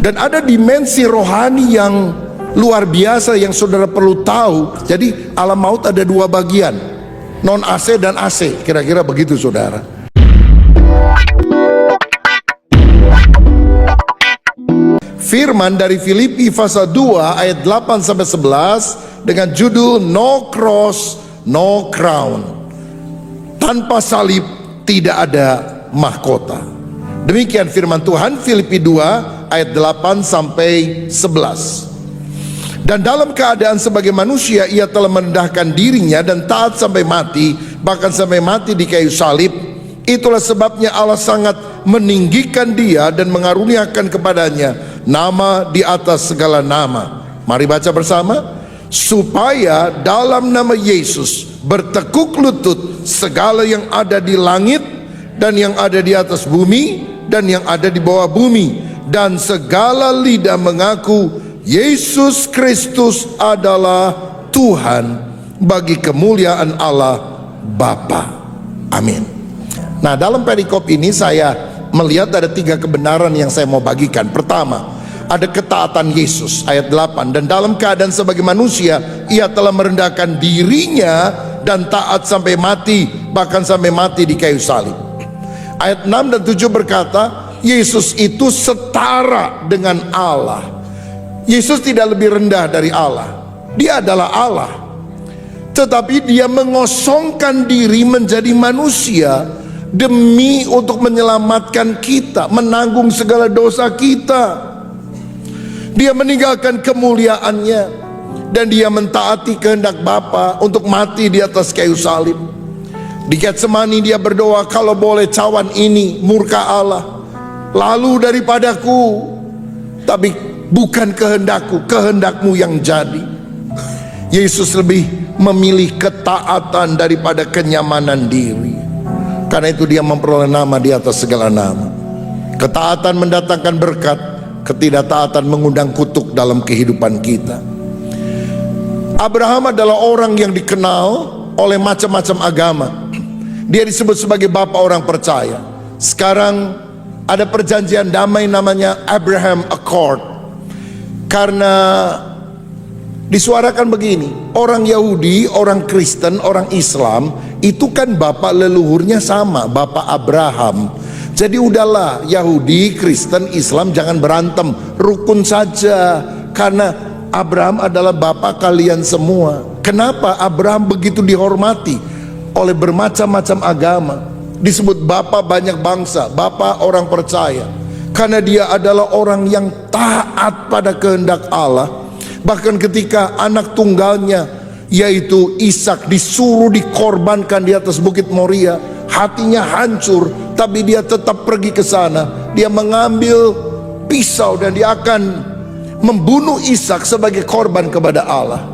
Dan ada dimensi rohani yang luar biasa yang saudara perlu tahu. Jadi alam maut ada dua bagian, non AC dan AC, kira-kira begitu saudara. Firman dari Filipi pasal 2 ayat 8-11 dengan judul No Cross, No Crown. Tanpa salib tidak ada mahkota. Demikian firman Tuhan, Filipi 2 ayat 8-11. Dan dalam keadaan sebagai manusia ia telah merendahkan dirinya dan taat sampai mati, bahkan sampai mati di kayu salib. Itulah sebabnya Allah sangat meninggikan dia dan mengaruniakan kepadanya nama di atas segala nama. Mari baca bersama. Supaya dalam nama Yesus bertekuk lutut segala yang ada di langit dan yang ada di atas bumi dan yang ada di bawah bumi, dan segala lidah mengaku Yesus Kristus adalah Tuhan, bagi kemuliaan Allah Bapa. Amin. Nah, dalam perikop ini saya melihat ada 3 kebenaran yang saya mau bagikan. Pertama, ada ketaatan Yesus ayat 8. Dan dalam keadaan sebagai manusia ia telah merendahkan dirinya dan taat sampai mati, bahkan sampai mati di kayu salib. Ayat 6 dan 7 berkata Yesus itu setara dengan Allah. Yesus tidak lebih rendah dari Allah. Dia adalah Allah, tetapi dia mengosongkan diri menjadi manusia demi untuk menyelamatkan kita, menanggung segala dosa kita. Dia meninggalkan kemuliaannya dan dia mentaati kehendak Bapa untuk mati di atas kayu salib. Di Getsemani dia berdoa, kalau boleh cawan ini murka Allah lalu daripadaku, tapi bukan kehendakku, kehendakmu yang jadi. Yesus lebih memilih ketaatan daripada kenyamanan diri. Karena itu dia memperoleh nama di atas segala nama. Ketaatan mendatangkan berkat, ketidaktaatan mengundang kutuk dalam kehidupan kita. Abraham adalah orang yang dikenal oleh macam-macam agama. Dia disebut sebagai bapa orang percaya. Sekarang ada perjanjian damai namanya Abraham Accord. Karena disuarakan begini, orang Yahudi, orang Kristen, orang Islam itu kan bapak leluhurnya sama, bapak Abraham. Jadi udahlah, Yahudi, Kristen, Islam jangan berantem, rukun saja. Karena Abraham adalah bapak kalian semua. Kenapa Abraham begitu dihormati oleh bermacam-macam agama? Disebut bapak banyak bangsa, bapak orang percaya. Karena dia adalah orang yang taat pada kehendak Allah. Bahkan ketika anak tunggalnya yaitu Ishak disuruh dikorbankan di atas bukit Moria, hatinya hancur, tapi dia tetap pergi ke sana. Dia mengambil pisau dan dia akan membunuh Ishak sebagai korban kepada Allah.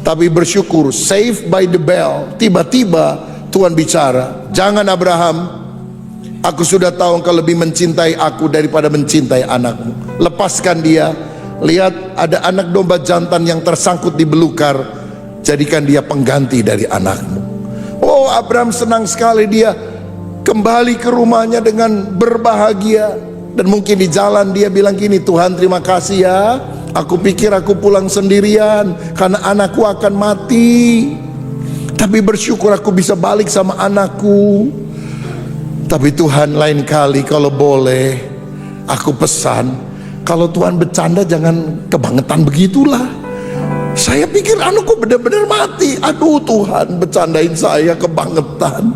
Tapi bersyukur, saved by the bell, tiba-tiba Tuhan bicara, jangan Abraham, aku sudah tahu engkau lebih mencintai aku daripada mencintai anakmu. Lepaskan dia. Lihat, ada anak domba jantan yang tersangkut di belukar, jadikan dia pengganti dari anakmu. Oh, Abraham senang sekali, dia kembali ke rumahnya dengan berbahagia. Dan mungkin di jalan dia bilang gini, Tuhan terima kasih ya, aku pikir aku pulang sendirian karena anakku akan mati, tapi bersyukur aku bisa balik sama anakku. Tapi Tuhan, lain kali kalau boleh aku pesan, kalau Tuhan bercanda jangan kebangetan begitulah. Saya pikir anakku benar-benar mati. Aduh Tuhan, bercandain saya kebangetan.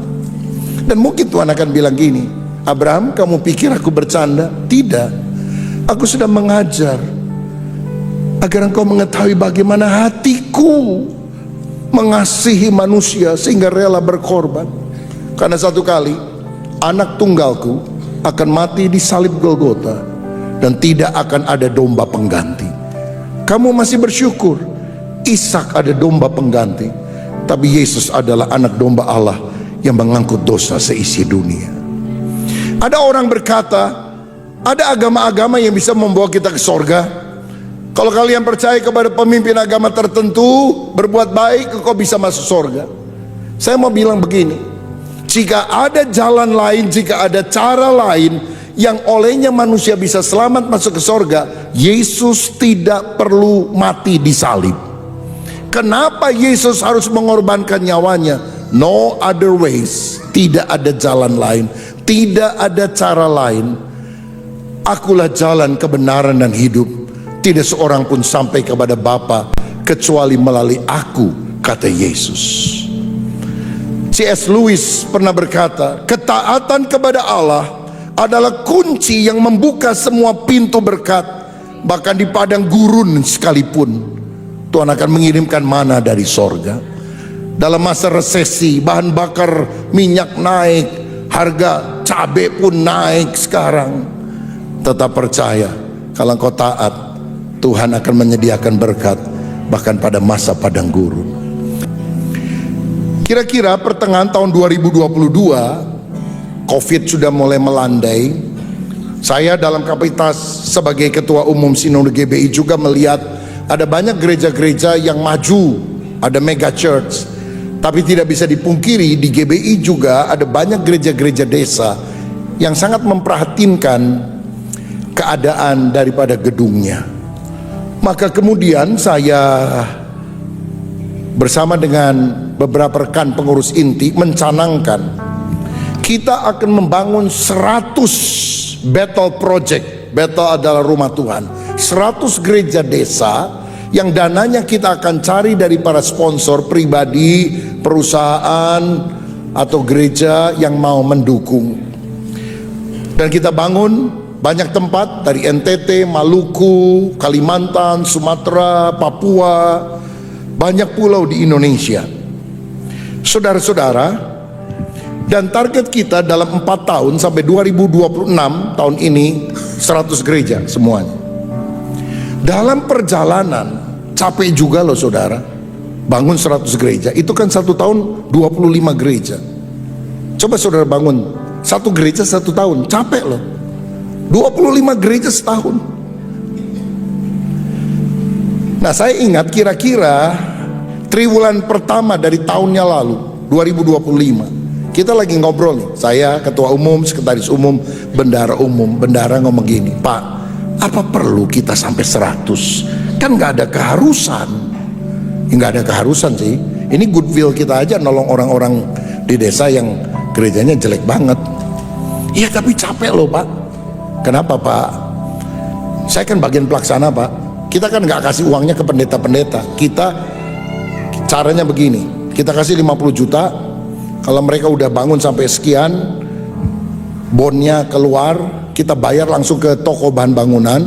Dan mungkin Tuhan akan bilang gini, Abraham, kamu pikir aku bercanda? Tidak, aku sudah mengajar agar engkau mengetahui bagaimana hatiku mengasihi manusia sehingga rela berkorban. Karena satu kali anak tunggalku akan mati di salib Golgota dan tidak akan ada domba pengganti. Kamu masih bersyukur Ishak ada domba pengganti, tapi Yesus adalah anak domba Allah yang mengangkut dosa seisi dunia. Ada orang berkata, ada agama-agama yang bisa membawa kita ke sorga. Kalau kalian percaya kepada pemimpin agama tertentu, berbuat baik, kau bisa masuk sorga. Saya mau bilang begini, jika ada jalan lain, jika ada cara lain yang olehnya manusia bisa selamat masuk ke sorga, Yesus tidak perlu mati di salib. Kenapa Yesus harus mengorbankan nyawanya? No other ways, tidak ada jalan lain, tidak ada cara lain. Akulah jalan, kebenaran, dan hidup. Tidak seorang pun sampai kepada Bapa kecuali melalui aku, kata Yesus. C.S. Lewis pernah berkata, ketaatan kepada Allah adalah kunci yang membuka semua pintu berkat. Bahkan di padang gurun sekalipun Tuhan akan mengirimkan mana dari sorga. Dalam masa resesi, bahan bakar minyak naik, harga cabai pun naik sekarang, tetap percaya kalau engkau taat, Tuhan akan menyediakan berkat bahkan pada masa padang gurun. Kira-kira pertengahan tahun 2022, Covid sudah mulai melandai. Saya dalam kapasitas sebagai Ketua Umum Sinode GBI juga melihat ada banyak gereja-gereja yang maju, ada mega church. Tapi tidak bisa dipungkiri di GBI juga ada banyak gereja-gereja desa yang sangat memperhatikan keadaan daripada gedungnya. Maka kemudian saya bersama dengan beberapa rekan pengurus inti mencanangkan kita akan membangun 100 Bethel Project. Bethel adalah rumah Tuhan, 100 gereja desa yang dananya kita akan cari dari para sponsor pribadi, perusahaan, atau gereja yang mau mendukung. Dan kita bangun banyak tempat dari NTT, Maluku, Kalimantan, Sumatera, Papua, banyak pulau di Indonesia. Saudara-saudara, dan target kita dalam 4 tahun sampai 2026 tahun ini 100 gereja semuanya. Dalam perjalanan capek juga loh saudara, bangun 100 gereja itu kan 1 tahun 25 gereja. Coba saudara bangun 1 gereja 1 tahun, capek loh. 25 gereja setahun. Nah, saya ingat kira-kira triwulan pertama dari tahunnya lalu 2025, kita lagi ngobrol nih, saya ketua umum, sekretaris umum, bendara umum. Bendara ngomong gini, Pak, apa perlu kita sampai 100? Kan gak ada keharusan. Gak ada keharusan sih. Ini goodwill kita aja nolong orang-orang di desa yang gerejanya jelek banget. Iya tapi capek loh Pak. Kenapa Pak? Saya kan bagian pelaksana Pak. Kita kan gak kasih uangnya ke pendeta-pendeta. Kita caranya begini, kita kasih 50 juta. Kalau mereka udah bangun sampai sekian, bonnya keluar, kita bayar langsung ke toko bahan bangunan,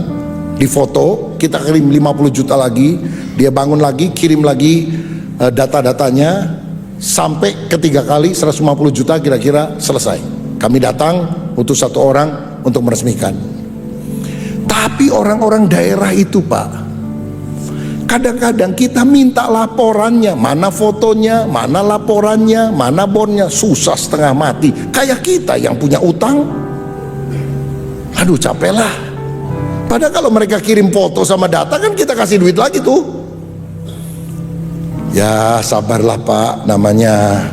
difoto, kita kirim 50 juta lagi, dia bangun lagi, kirim lagi data-datanya, sampai ketiga kali 150 juta kira-kira selesai. Kami datang, utus 1 orang untuk meresmikan. Tapi orang-orang daerah itu Pak, kadang-kadang kita minta laporannya, mana fotonya, mana laporannya, mana bonnya, susah setengah mati. Kayak kita yang punya utang, aduh capek lah. Padahal kalau mereka kirim foto sama data kan kita kasih duit lagi tuh. Ya sabarlah Pak, namanya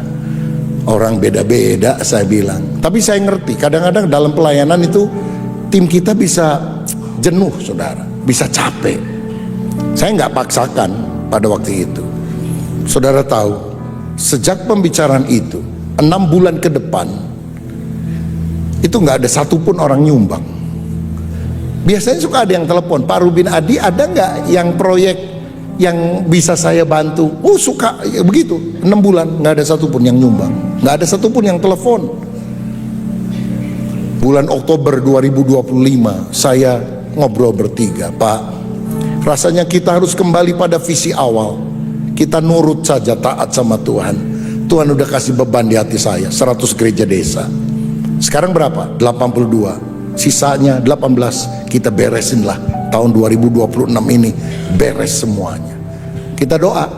orang beda-beda saya bilang. Tapi saya ngerti kadang-kadang dalam pelayanan itu tim kita bisa jenuh saudara, bisa capek. Saya nggak paksakan pada waktu itu. Saudara tahu, sejak pembicaraan itu 6 bulan ke depan itu nggak ada satupun orang nyumbang. Biasanya suka ada yang telepon, Pak Rubin Adi ada nggak yang proyek yang bisa saya bantu? Oh suka ya, begitu. 6 bulan nggak ada satupun yang nyumbang, nggak ada satupun yang telepon. Bulan Oktober 2025 saya ngobrol bertiga, Pak, rasanya kita harus kembali pada visi awal. Kita nurut saja, taat sama Tuhan. Tuhan udah kasih beban di hati saya, 100 gereja desa. Sekarang berapa? 82. Sisanya 18 kita beresin lah. Tahun 2026 ini beres semuanya. Kita doa.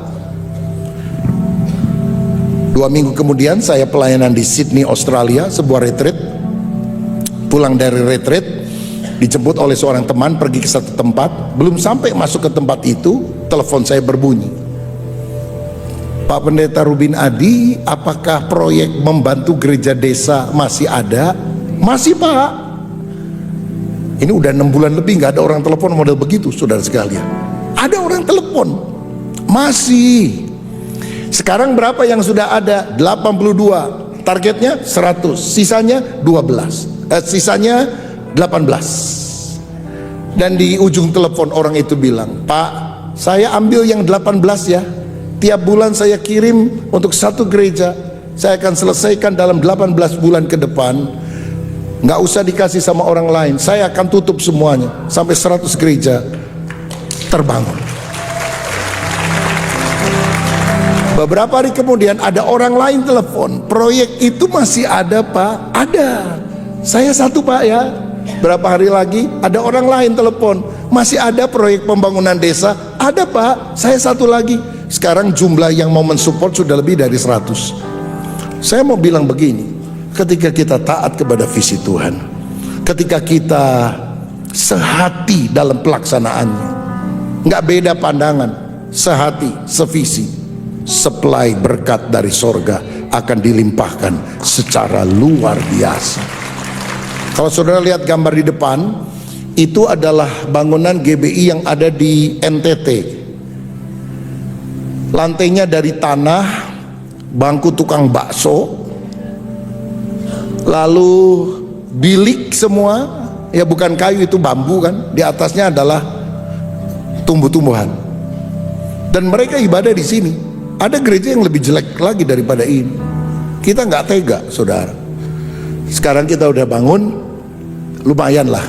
2 minggu kemudian saya pelayanan di Sydney, Australia, sebuah retreat. Pulang dari retreat, dijemput oleh seorang teman pergi ke satu tempat. Belum sampai masuk ke tempat itu, telepon saya berbunyi. Pak Pendeta Rubin Adi, apakah proyek membantu gereja desa masih ada? Masih Pak. Ini udah 6 bulan lebih nggak ada orang telepon model begitu, saudara sekalian. Ada orang telepon, masih. Sekarang berapa yang sudah ada? 82. Targetnya 100, sisanya 12, sisanya 18. Dan di ujung telepon orang itu bilang, "Pak, saya ambil yang 18 ya. Tiap bulan saya kirim untuk satu gereja. Saya akan selesaikan dalam 18 bulan ke depan. Nggak usah dikasih sama orang lain. Saya akan tutup semuanya sampai 100 gereja terbangun." Beberapa hari kemudian ada orang lain telepon, "Proyek itu masih ada, Pak?" "Ada." "Saya satu, Pak, ya." Berapa hari lagi ada orang lain telepon, "Masih ada proyek pembangunan desa?" "Ada, Pak, saya satu lagi." Sekarang jumlah yang mau mensupport sudah lebih dari 100. Saya mau bilang begini, ketika kita taat kepada visi Tuhan, ketika kita sehati dalam pelaksanaannya, nggak beda pandangan, sehati, sevisi, supply berkat dari sorga akan dilimpahkan secara luar biasa. Kalau saudara lihat gambar di depan, itu adalah bangunan GBI yang ada di NTT. Lantainya dari tanah, bangku tukang bakso, lalu bilik semua, ya bukan kayu, itu bambu kan. Di atasnya adalah tumbuh-tumbuhan. Dan mereka ibadah di sini. Ada gereja yang lebih jelek lagi daripada ini. Kita nggak tega, saudara. Sekarang kita udah bangun, lumayan lah,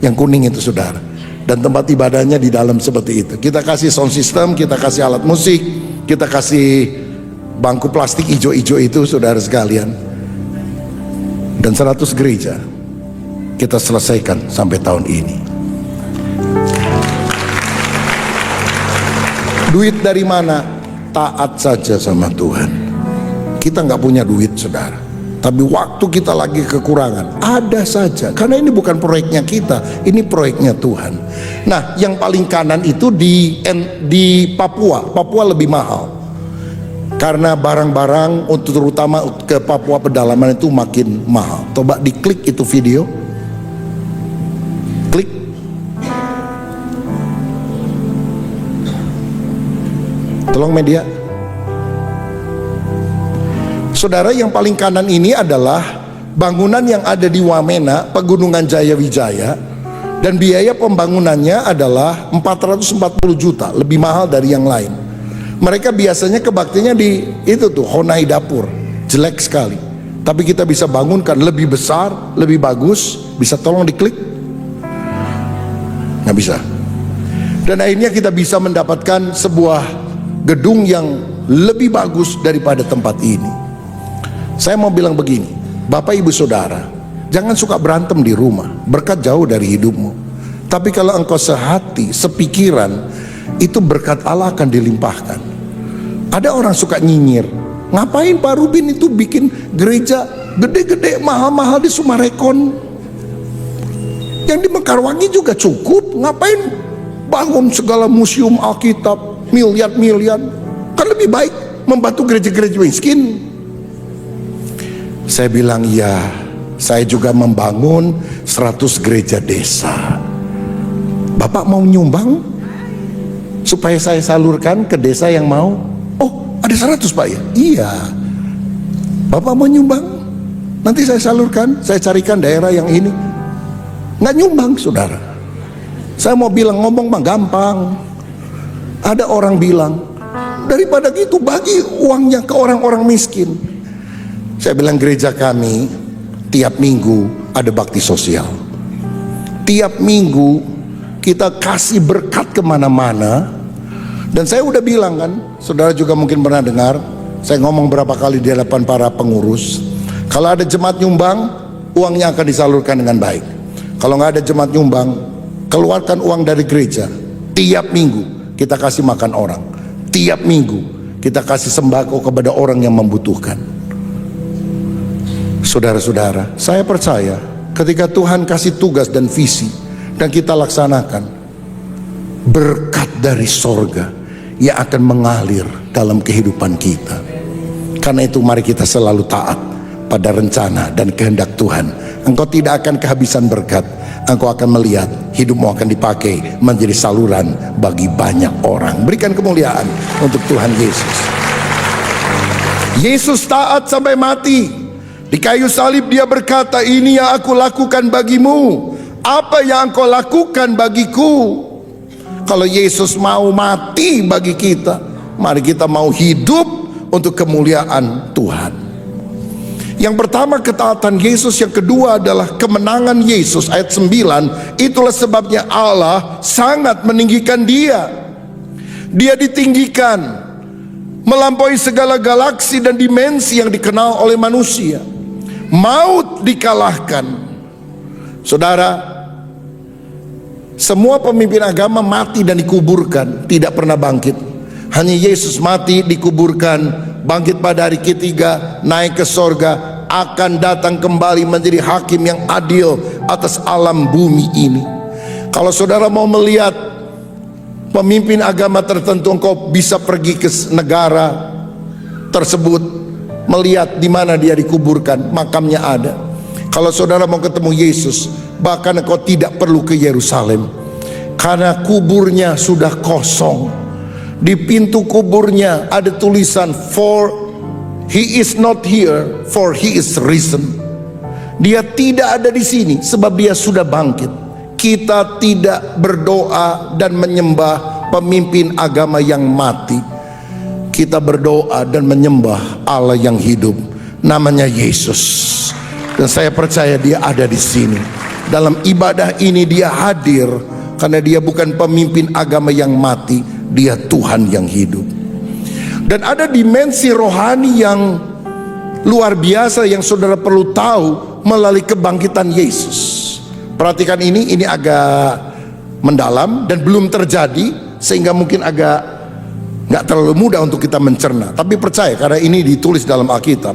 yang kuning itu, saudara. Dan tempat ibadahnya di dalam seperti itu. Kita kasih sound system, kita kasih alat musik, kita kasih bangku plastik hijau-hijau itu, saudara sekalian. Dan 100 gereja kita selesaikan sampai tahun ini. Duit dari mana? Taat saja sama Tuhan. Kita nggak punya duit, saudara, tapi waktu kita lagi kekurangan, ada saja, karena ini bukan proyeknya kita, ini proyeknya Tuhan. Nah, yang paling kanan itu di Papua lebih mahal, karena barang-barang untuk terutama ke Papua pedalaman itu makin mahal. Coba diklik itu video, klik. Tolong media. Saudara, yang paling kanan ini adalah bangunan yang ada di Wamena, Pegunungan Jayawijaya, dan biaya pembangunannya adalah 440 juta, lebih mahal dari yang lain. Mereka biasanya kebaktiannya di itu tuh, Honai Dapur, jelek sekali. Tapi kita bisa bangunkan lebih besar, lebih bagus. Bisa tolong diklik? Nggak bisa. Dan akhirnya kita bisa mendapatkan sebuah gedung yang lebih bagus daripada tempat ini. Saya mau bilang begini, Bapak Ibu Saudara, jangan suka berantem di rumah, berkat jauh dari hidupmu. Tapi kalau engkau sehati, sepikiran, itu berkat Allah akan dilimpahkan. Ada orang suka nyinyir, ngapain Pak Rubin itu bikin gereja gede-gede, mahal-mahal di Sumarekon? Yang di Mekarwangi juga cukup, ngapain bangun segala museum Alkitab miliar-miliar? Kan lebih baik membantu gereja-gereja miskin. Saya bilang, ya, saya juga membangun 100 gereja desa. Bapak mau nyumbang supaya saya salurkan ke desa yang mau? Oh, ada 100 Pak ya? Iya. Bapak mau nyumbang? Nanti saya salurkan, saya carikan daerah yang ini. Nggak nyumbang, saudara. Saya mau bilang, ngomong mah gampang. Ada orang bilang, daripada gitu bagi uangnya ke orang-orang miskin. Saya bilang, gereja kami tiap minggu ada bakti sosial. Tiap minggu kita kasih berkat kemana-mana. Dan saya udah bilang kan, saudara juga mungkin pernah dengar, saya ngomong berapa kali di hadapan para pengurus, kalau ada jemaat nyumbang, uangnya akan disalurkan dengan baik. Kalau nggak ada jemaat nyumbang, keluarkan uang dari gereja. Tiap minggu kita kasih makan orang. Tiap minggu kita kasih sembako kepada orang yang membutuhkan. Saudara-saudara, saya percaya ketika Tuhan kasih tugas dan visi dan kita laksanakan, berkat dari sorga yang akan mengalir dalam kehidupan kita. Karena itu mari kita selalu taat pada rencana dan kehendak Tuhan. Engkau tidak akan kehabisan berkat, engkau akan melihat hidupmu akan dipakai menjadi saluran bagi banyak orang. Berikan kemuliaan untuk Tuhan Yesus. Yesus taat sampai mati. Di kayu salib dia berkata, ini yang aku lakukan bagimu. Apa yang engkau lakukan bagiku? Kalau Yesus mau mati bagi kita, mari kita mau hidup untuk kemuliaan Tuhan. Yang pertama ketaatan Yesus, yang kedua adalah kemenangan Yesus. Ayat 9, itulah sebabnya Allah sangat meninggikan dia. Dia ditinggikan melampaui segala galaksi dan dimensi yang dikenal oleh manusia. Maut dikalahkan. Saudara, semua pemimpin agama mati dan dikuburkan, tidak pernah bangkit. Hanya Yesus mati, dikuburkan, bangkit pada hari ketiga, naik ke sorga, akan datang kembali menjadi hakim yang adil atas alam bumi ini. Kalau saudara mau melihat pemimpin agama tertentu, engkau bisa pergi ke negara tersebut, melihat di mana dia dikuburkan, makamnya ada. Kalau saudara mau ketemu Yesus, bahkan engkau tidak perlu ke Yerusalem, karena kuburnya sudah kosong. Di pintu kuburnya ada tulisan, for he is not here, for he is risen. Dia tidak ada di sini sebab dia sudah bangkit. Kita tidak berdoa dan menyembah pemimpin agama yang mati. Kita berdoa dan menyembah Allah yang hidup, namanya Yesus. Dan saya percaya dia ada di sini. Dalam ibadah ini dia hadir, karena dia bukan pemimpin agama yang mati, dia Tuhan yang hidup. Dan ada dimensi rohani yang luar biasa yang saudara perlu tahu melalui kebangkitan Yesus. Perhatikan ini agak mendalam dan belum terjadi, sehingga mungkin agak gak terlalu mudah untuk kita mencerna. Tapi percaya, karena ini ditulis dalam Alkitab.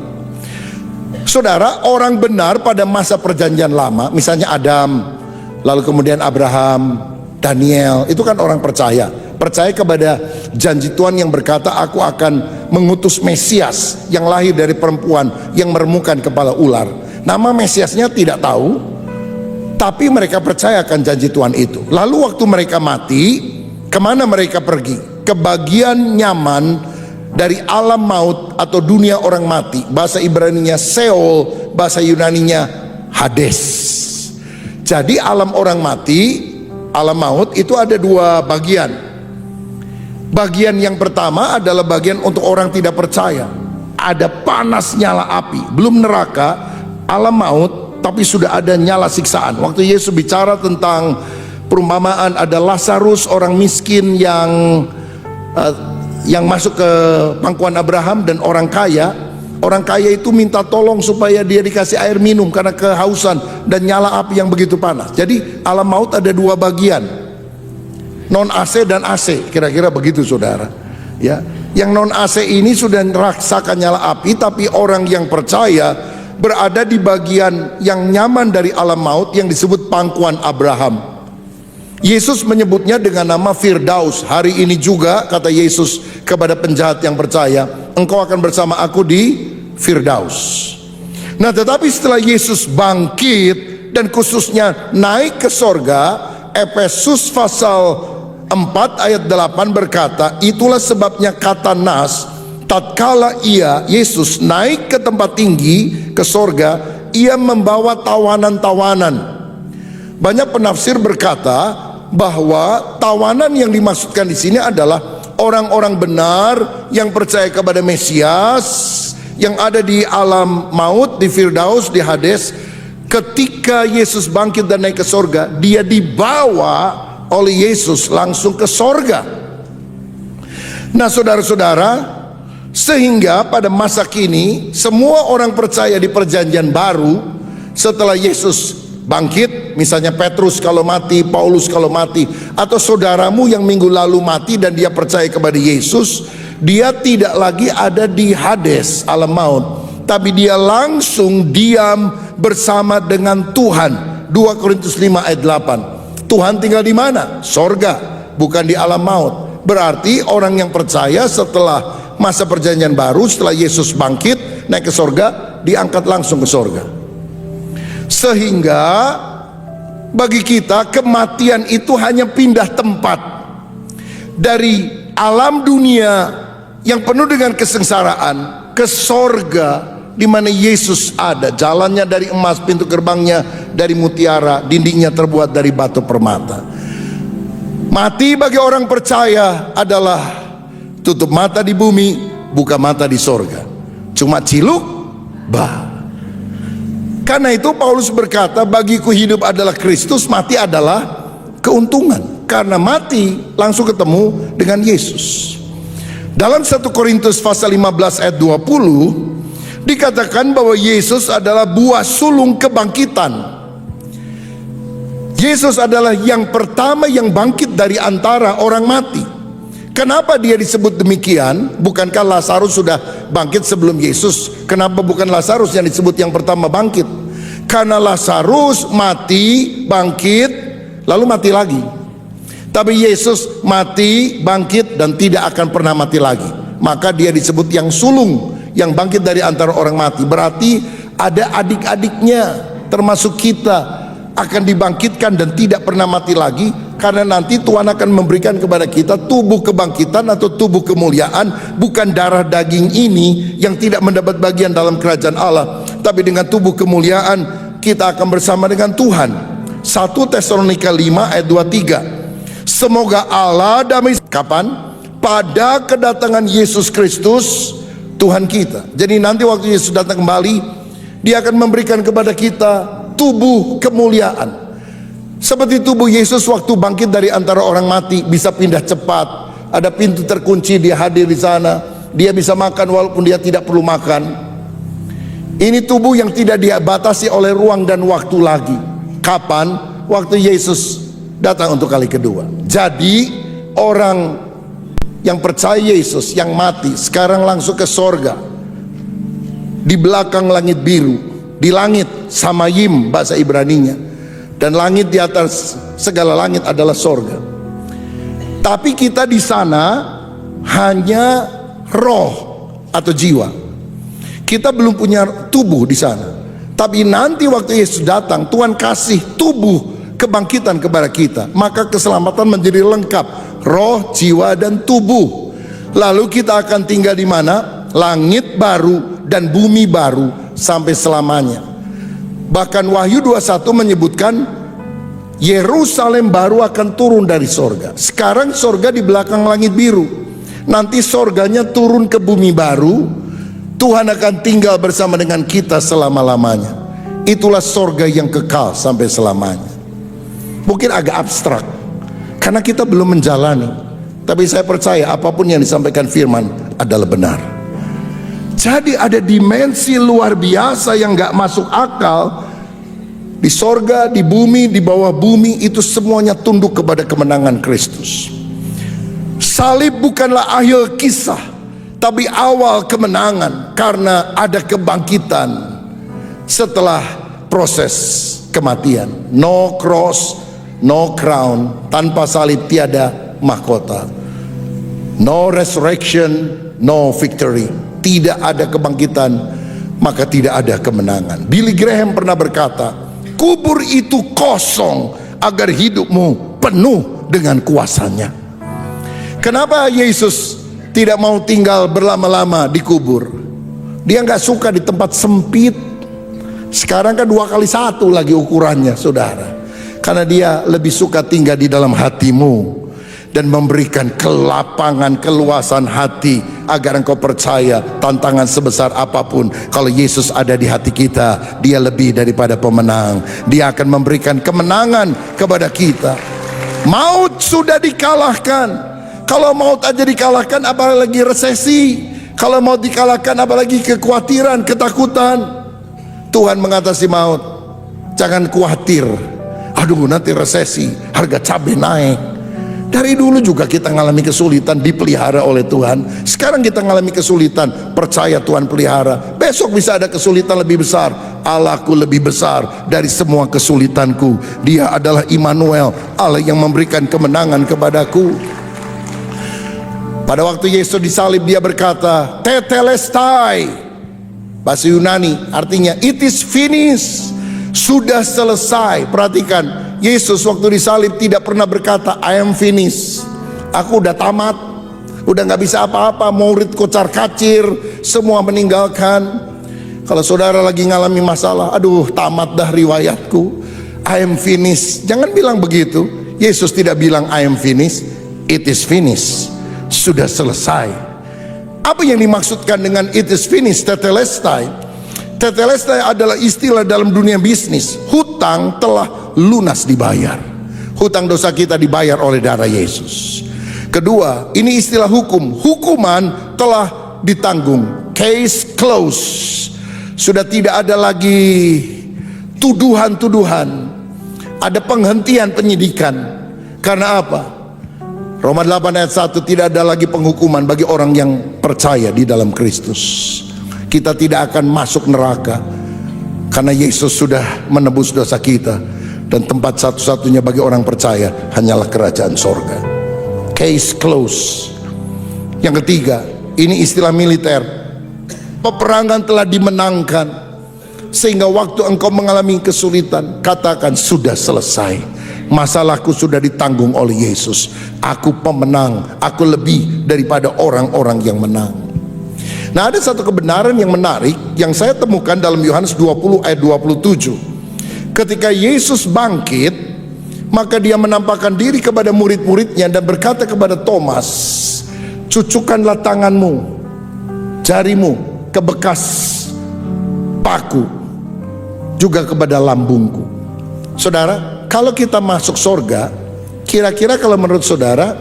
Saudara, orang benar pada masa perjanjian lama, misalnya Adam, lalu kemudian Abraham, Daniel, itu kan orang percaya kepada janji Tuhan yang berkata, aku akan mengutus Mesias yang lahir dari perempuan yang meremukkan kepala ular. Nama Mesiasnya tidak tahu, tapi mereka percayakan janji Tuhan itu. Lalu waktu mereka mati, kemana mereka pergi? Ke bagian nyaman dari alam maut atau dunia orang mati. Bahasa Ibraninya Sheol, bahasa Yunaninya Hades. Jadi alam orang mati, alam maut itu ada dua bagian. Bagian yang pertama adalah bagian untuk orang tidak percaya. Ada panas nyala api, belum neraka, alam maut, tapi sudah ada nyala siksaan. Waktu Yesus bicara tentang perumpamaan, ada Lazarus, orang miskin yang masuk ke pangkuan Abraham, dan orang kaya. Orang kaya itu minta tolong supaya dia dikasih air minum karena kehausan, dan nyala api yang begitu panas. Jadi alam maut ada dua bagian, non AC dan AC, kira-kira begitu saudara. Ya, yang non AC ini sudah merasakan nyala api, tapi orang yang percaya berada di bagian yang nyaman dari alam maut yang disebut pangkuan Abraham. Yesus menyebutnya dengan nama Firdaus. Hari ini juga kata Yesus kepada penjahat yang percaya, engkau akan bersama aku di Firdaus. Nah, tetapi setelah Yesus bangkit dan khususnya naik ke sorga, Efesus pasal 4 ayat 8 berkata, itulah sebabnya kata nas, tatkala Yesus naik ke tempat tinggi, ke sorga, ia membawa tawanan-tawanan. Banyak penafsir berkata bahwa tawanan yang dimaksudkan di sini adalah orang-orang benar yang percaya kepada Mesias, yang ada di alam maut, di Firdaus, di Hades. Ketika Yesus bangkit dan naik ke sorga, dia dibawa oleh Yesus langsung ke sorga. Nah saudara-saudara, sehingga pada masa kini semua orang percaya di perjanjian baru, setelah Yesus bangkit, misalnya Petrus kalau mati, Paulus kalau mati, atau saudaramu yang minggu lalu mati dan dia percaya kepada Yesus, dia tidak lagi ada di Hades, alam maut, tapi dia langsung diam bersama dengan Tuhan. 2 Korintus 5 ayat 8. Tuhan tinggal di mana? Sorga, bukan di alam maut. Berarti orang yang percaya setelah masa perjanjian baru, setelah Yesus bangkit naik ke sorga, diangkat langsung ke sorga. Sehingga Bagi kita kematian itu hanya pindah tempat dari alam dunia yang penuh dengan kesengsaraan ke sorga, di mana Yesus ada. Jalannya dari emas, pintu gerbangnya dari mutiara, dindingnya terbuat dari batu permata. Mati bagi orang percaya adalah tutup mata di bumi, buka mata di sorga. Cuma ciluk, bah. Karena itu Paulus berkata, bagiku hidup adalah Kristus, mati adalah keuntungan. Karena mati langsung ketemu dengan Yesus. Dalam 1 Korintus pasal 15 ayat 20 dikatakan bahwa Yesus adalah buah sulung kebangkitan. Yesus adalah yang pertama yang bangkit dari antara orang mati. Kenapa dia disebut demikian? Bukankah Lazarus sudah bangkit sebelum Yesus? Kenapa bukan Lazarus yang disebut yang pertama bangkit? Karena Lazarus mati, bangkit, lalu mati lagi. Tapi Yesus mati, bangkit, dan tidak akan pernah mati lagi. Maka dia disebut yang sulung, yang bangkit dari antara orang mati. Berarti ada adik-adiknya, termasuk kita, akan dibangkitkan dan tidak pernah mati lagi. Karena nanti Tuhan akan memberikan kepada kita tubuh kebangkitan atau tubuh kemuliaan. Bukan darah daging ini yang tidak mendapat bagian dalam kerajaan Allah, tapi dengan tubuh kemuliaan kita akan bersama dengan Tuhan. 1 Tesalonika 5 ayat 23. Semoga Allah damai. Kapan? Pada kedatangan Yesus Kristus Tuhan kita. Jadi nanti waktu Yesus datang kembali, Dia akan memberikan kepada kita tubuh kemuliaan. Seperti tubuh Yesus waktu bangkit dari antara orang mati, bisa pindah cepat. Ada pintu terkunci, Dia hadir di sana. Dia bisa makan walaupun Dia tidak perlu makan. Ini tubuh yang tidak dibatasi oleh ruang dan waktu lagi. Kapan? Waktu Yesus datang untuk kali kedua. Jadi orang yang percaya Yesus, yang mati, sekarang langsung ke sorga. Di belakang langit biru, di langit Samayim bahasa Ibraninya, dan langit di atas segala langit adalah sorga. Tapi kita di sana hanya roh atau jiwa. Kita belum punya tubuh di sana. Tapi nanti waktu Yesus datang, Tuhan kasih tubuh kebangkitan kepada kita. Maka keselamatan menjadi lengkap, roh, jiwa, dan tubuh. Lalu kita akan tinggal di mana? Langit baru dan bumi baru sampai selamanya. Bahkan Wahyu 21 menyebutkan Yerusalem baru akan turun dari sorga. Sekarang sorga di belakang langit biru. Nanti sorganya turun ke bumi baru. Tuhan akan tinggal bersama dengan kita selama-lamanya. Itulah sorga yang kekal sampai selamanya. Mungkin agak abstrak karena kita belum menjalani, tapi saya percaya apapun yang disampaikan firman adalah benar. Jadi ada dimensi luar biasa yang gak masuk akal. Di sorga, di bumi, di bawah bumi, itu semuanya tunduk kepada kemenangan Kristus. Salib bukanlah akhir kisah, tapi awal kemenangan. Karena ada kebangkitan setelah proses kematian. No cross, no crown. Tanpa salib tiada mahkota. No resurrection, no victory. Tidak ada kebangkitan, maka tidak ada kemenangan. Billy Graham pernah berkata, kubur itu kosong agar hidupmu penuh dengan kuasanya. Kenapa Yesus tidak mau tinggal berlama-lama di kubur? Dia nggak suka di tempat sempit. Sekarang kan 2x1 lagi ukurannya, saudara. Karena dia lebih suka tinggal di dalam hatimu dan memberikan kelapangan, keluasan hati agar engkau percaya tantangan sebesar apapun, kalau Yesus ada di hati kita, Dia lebih daripada pemenang. Dia akan memberikan kemenangan kepada kita. Maut sudah dikalahkan. Kalau maut aja dikalahkan, apalagi resesi. Kalau maut dikalahkan, apalagi kekhawatiran, ketakutan. Tuhan mengatasi maut. Jangan khawatir, aduh nanti resesi, harga cabai naik. Dari dulu juga kita mengalami kesulitan, dipelihara oleh Tuhan. Sekarang kita mengalami kesulitan, percaya Tuhan pelihara. Besok bisa ada kesulitan lebih besar. Allahku lebih besar dari semua kesulitanku. Dia adalah Immanuel, Allah yang memberikan kemenangan kepadaku. Pada waktu Yesus disalib, Dia berkata, tetelestai. Bahasa Yunani artinya it is finished. Sudah selesai. Perhatikan, Yesus waktu disalib tidak pernah berkata, I am finished, aku udah tamat, udah gak bisa apa-apa, murid kocar kacir, semua meninggalkan. Kalau saudara lagi ngalami masalah, aduh tamat dah riwayatku, I am finished, jangan bilang begitu. Yesus tidak bilang I am finished, it is finished, sudah selesai. Apa yang dimaksudkan dengan it is finished? Tetelestai. Tetelestai adalah istilah dalam dunia bisnis. Hutang telah lunas dibayar. Hutang dosa kita dibayar oleh darah Yesus. Kedua, ini istilah hukum. Hukuman telah ditanggung. Case closed. Sudah tidak ada lagi tuduhan-tuduhan. Ada penghentian penyidikan. Karena apa? Roma 8 ayat 1, tidak ada lagi penghukuman bagi orang yang percaya di dalam Kristus. Kita tidak akan masuk neraka karena Yesus sudah menebus dosa kita, dan tempat satu-satunya bagi orang percaya hanyalah kerajaan sorga. Case closed. Yang ketiga, ini istilah militer. Peperangan telah dimenangkan, sehingga waktu engkau mengalami kesulitan, katakan sudah selesai, masalahku sudah ditanggung oleh Yesus. Aku pemenang, aku lebih daripada orang-orang yang menang. Nah, ada satu kebenaran yang menarik yang saya temukan dalam Yohanes 20 ayat 27. Ketika Yesus bangkit, maka dia menampakkan diri kepada murid-muridnya dan berkata kepada Thomas, cucukkanlah tanganmu, jarimu ke bekas paku, juga kepada lambungku. Saudara, kalau kita masuk surga, kira-kira kalau menurut saudara,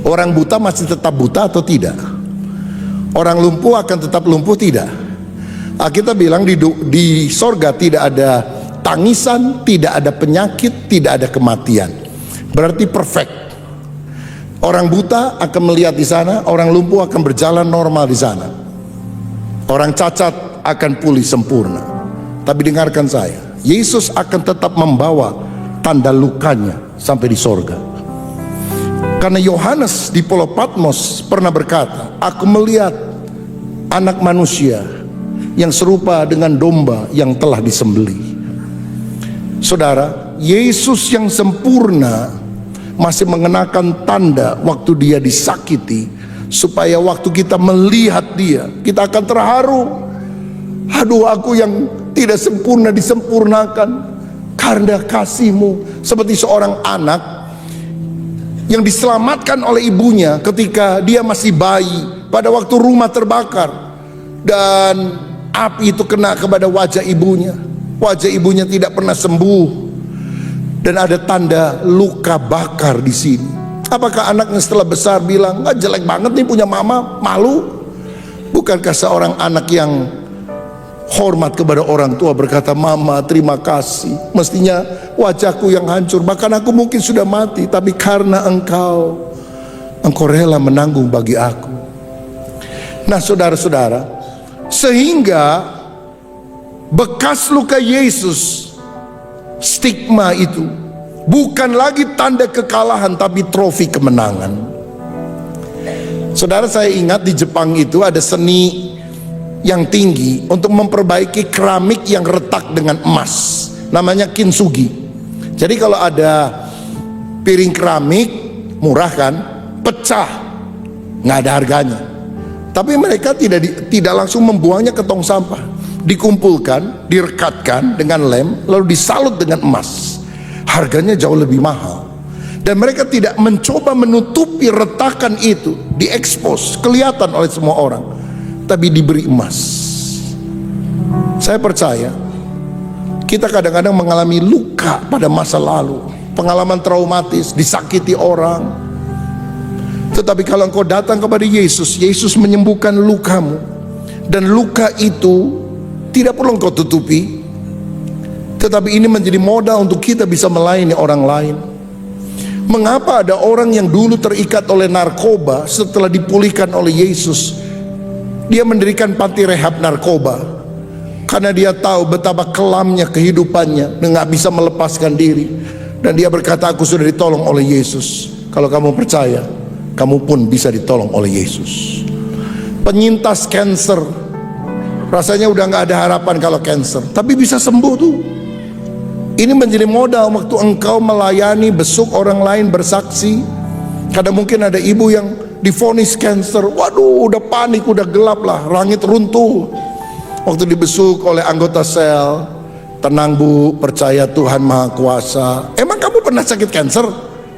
orang buta masih tetap buta atau tidak? Orang lumpuh akan tetap lumpuh tidak? Kita bilang di sorga tidak ada tangisan, tidak ada penyakit, tidak ada kematian. Berarti perfect. Orang buta akan melihat di sana, orang lumpuh akan berjalan normal di sana. Orang cacat akan pulih sempurna. Tapi dengarkan saya, Yesus akan tetap membawa tanda lukanya sampai di sorga. Karena Yohanes di Pulau Patmos pernah berkata, aku melihat anak manusia yang serupa dengan domba yang telah disembelih. Saudara, Yesus yang sempurna masih mengenakan tanda waktu dia disakiti, supaya waktu kita melihat dia, kita akan terharu. Aduh, aku yang tidak sempurna disempurnakan karena kasih-Mu. Seperti seorang anak yang diselamatkan oleh ibunya ketika dia masih bayi, pada waktu rumah terbakar dan api itu kena kepada wajah ibunya. Wajah ibunya tidak pernah sembuh dan ada tanda luka bakar di sini. Apakah anaknya setelah besar bilang, "Ah, jelek banget nih punya mama, malu"? Bukankah seorang anak yang hormat kepada orang tua berkata, "Mama, terima kasih. Mestinya wajahku yang hancur, bahkan aku mungkin sudah mati, tapi karena engkau rela menanggung bagi aku." Nah, saudara-saudara, sehingga bekas luka Yesus, stigma itu bukan lagi tanda kekalahan, tapi trofi kemenangan. Saudara, saya ingat di Jepang itu ada seni yang tinggi untuk memperbaiki keramik yang retak dengan emas, namanya kintsugi. Jadi kalau ada piring keramik murah kan, pecah, nggak ada harganya. Tapi mereka tidak langsung membuangnya ke tong sampah, dikumpulkan, direkatkan dengan lem, lalu disalut dengan emas. Harganya jauh lebih mahal. Dan mereka tidak mencoba menutupi retakan itu, diekspos, kelihatan oleh semua orang, tapi diberi emas. Saya percaya kita kadang-kadang mengalami luka pada masa lalu, pengalaman traumatis, disakiti orang. Tetapi kalau engkau datang kepada Yesus, Yesus menyembuhkan lukamu, dan luka itu tidak perlu engkau tutupi, tetapi ini menjadi modal untuk kita bisa melayani orang lain. Mengapa ada orang yang dulu terikat oleh narkoba, setelah dipulihkan oleh Yesus dia mendirikan panti rehab narkoba? Karena dia tahu betapa kelamnya kehidupannya dan gak bisa melepaskan diri. Dan dia berkata, aku sudah ditolong oleh Yesus. Kalau kamu percaya, kamu pun bisa ditolong oleh Yesus. Penyintas kanker, rasanya udah gak ada harapan kalau kanker, tapi bisa sembuh tuh. Ini menjadi modal waktu engkau melayani, besuk orang lain, bersaksi. Kadang mungkin ada ibu yang divonis cancer, waduh udah panik, udah gelap lah, langit runtuh. Waktu dibesuk oleh anggota sel, tenang bu, percaya Tuhan Maha Kuasa. Emang kamu pernah sakit cancer?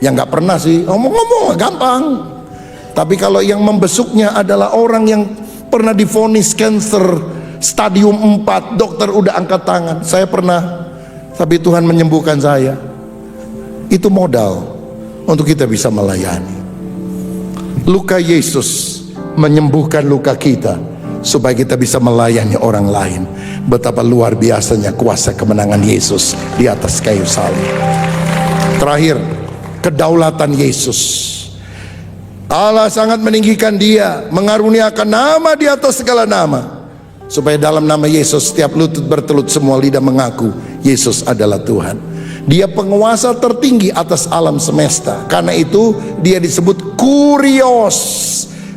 Ya nggak pernah sih, ngomong-ngomong gampang. Tapi kalau yang membesuknya adalah orang yang pernah divonis cancer stadium 4, dokter udah angkat tangan, saya pernah, tapi Tuhan menyembuhkan saya. Itu modal untuk kita bisa melayani. Luka Yesus menyembuhkan luka kita supaya kita bisa melayani orang lain. Betapa luar biasanya kuasa kemenangan Yesus di atas kayu salib. Terakhir, kedaulatan Yesus. Allah sangat meninggikan Dia, mengaruniakan nama di atas segala nama, supaya dalam nama Yesus setiap lutut bertelut, semua lidah mengaku Yesus adalah Tuhan. Dia penguasa tertinggi atas alam semesta. Karena itu Dia disebut Kurios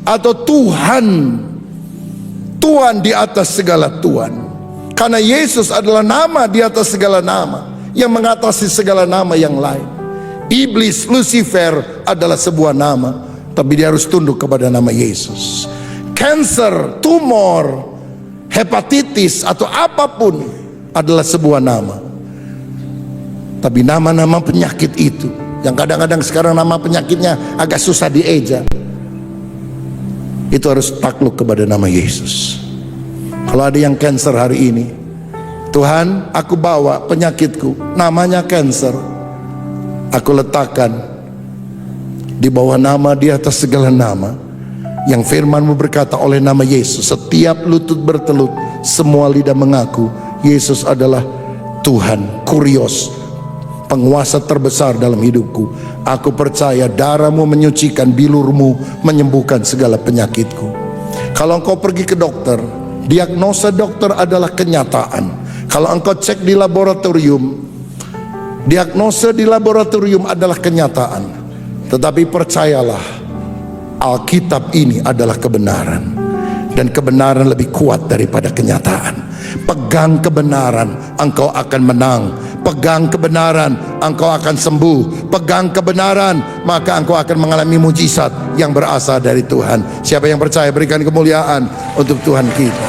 atau Tuhan. Tuhan di atas segala Tuhan. Karena Yesus adalah nama di atas segala nama, yang mengatasi segala nama yang lain. Iblis, Lucifer adalah sebuah nama, tapi dia harus tunduk kepada nama Yesus. Cancer, tumor, hepatitis atau apapun adalah sebuah nama. Tapi nama-nama penyakit itu, yang kadang-kadang sekarang nama penyakitnya agak susah dieja, itu harus takluk kepada nama Yesus. Kalau ada yang cancer hari ini, Tuhan, aku bawa penyakitku, namanya cancer, aku letakkan di bawah nama di atas segala nama, yang firman-Mu berkata oleh nama Yesus setiap lutut bertelut, semua lidah mengaku Yesus adalah Tuhan. Kurios, penguasa terbesar dalam hidupku. Aku percaya darah-Mu menyucikan, bilur-Mu menyembuhkan segala penyakitku. Kalau engkau pergi ke dokter, diagnosa dokter adalah kenyataan. Kalau engkau cek di laboratorium, diagnosa di laboratorium adalah kenyataan. Tetapi percayalah, Alkitab ini adalah kebenaran, dan kebenaran lebih kuat daripada kenyataan. Pegang kebenaran, engkau akan menang. Pegang kebenaran, engkau akan sembuh. Pegang kebenaran, maka engkau akan mengalami mujizat yang berasal dari Tuhan. Siapa yang percaya, berikan kemuliaan untuk Tuhan kita.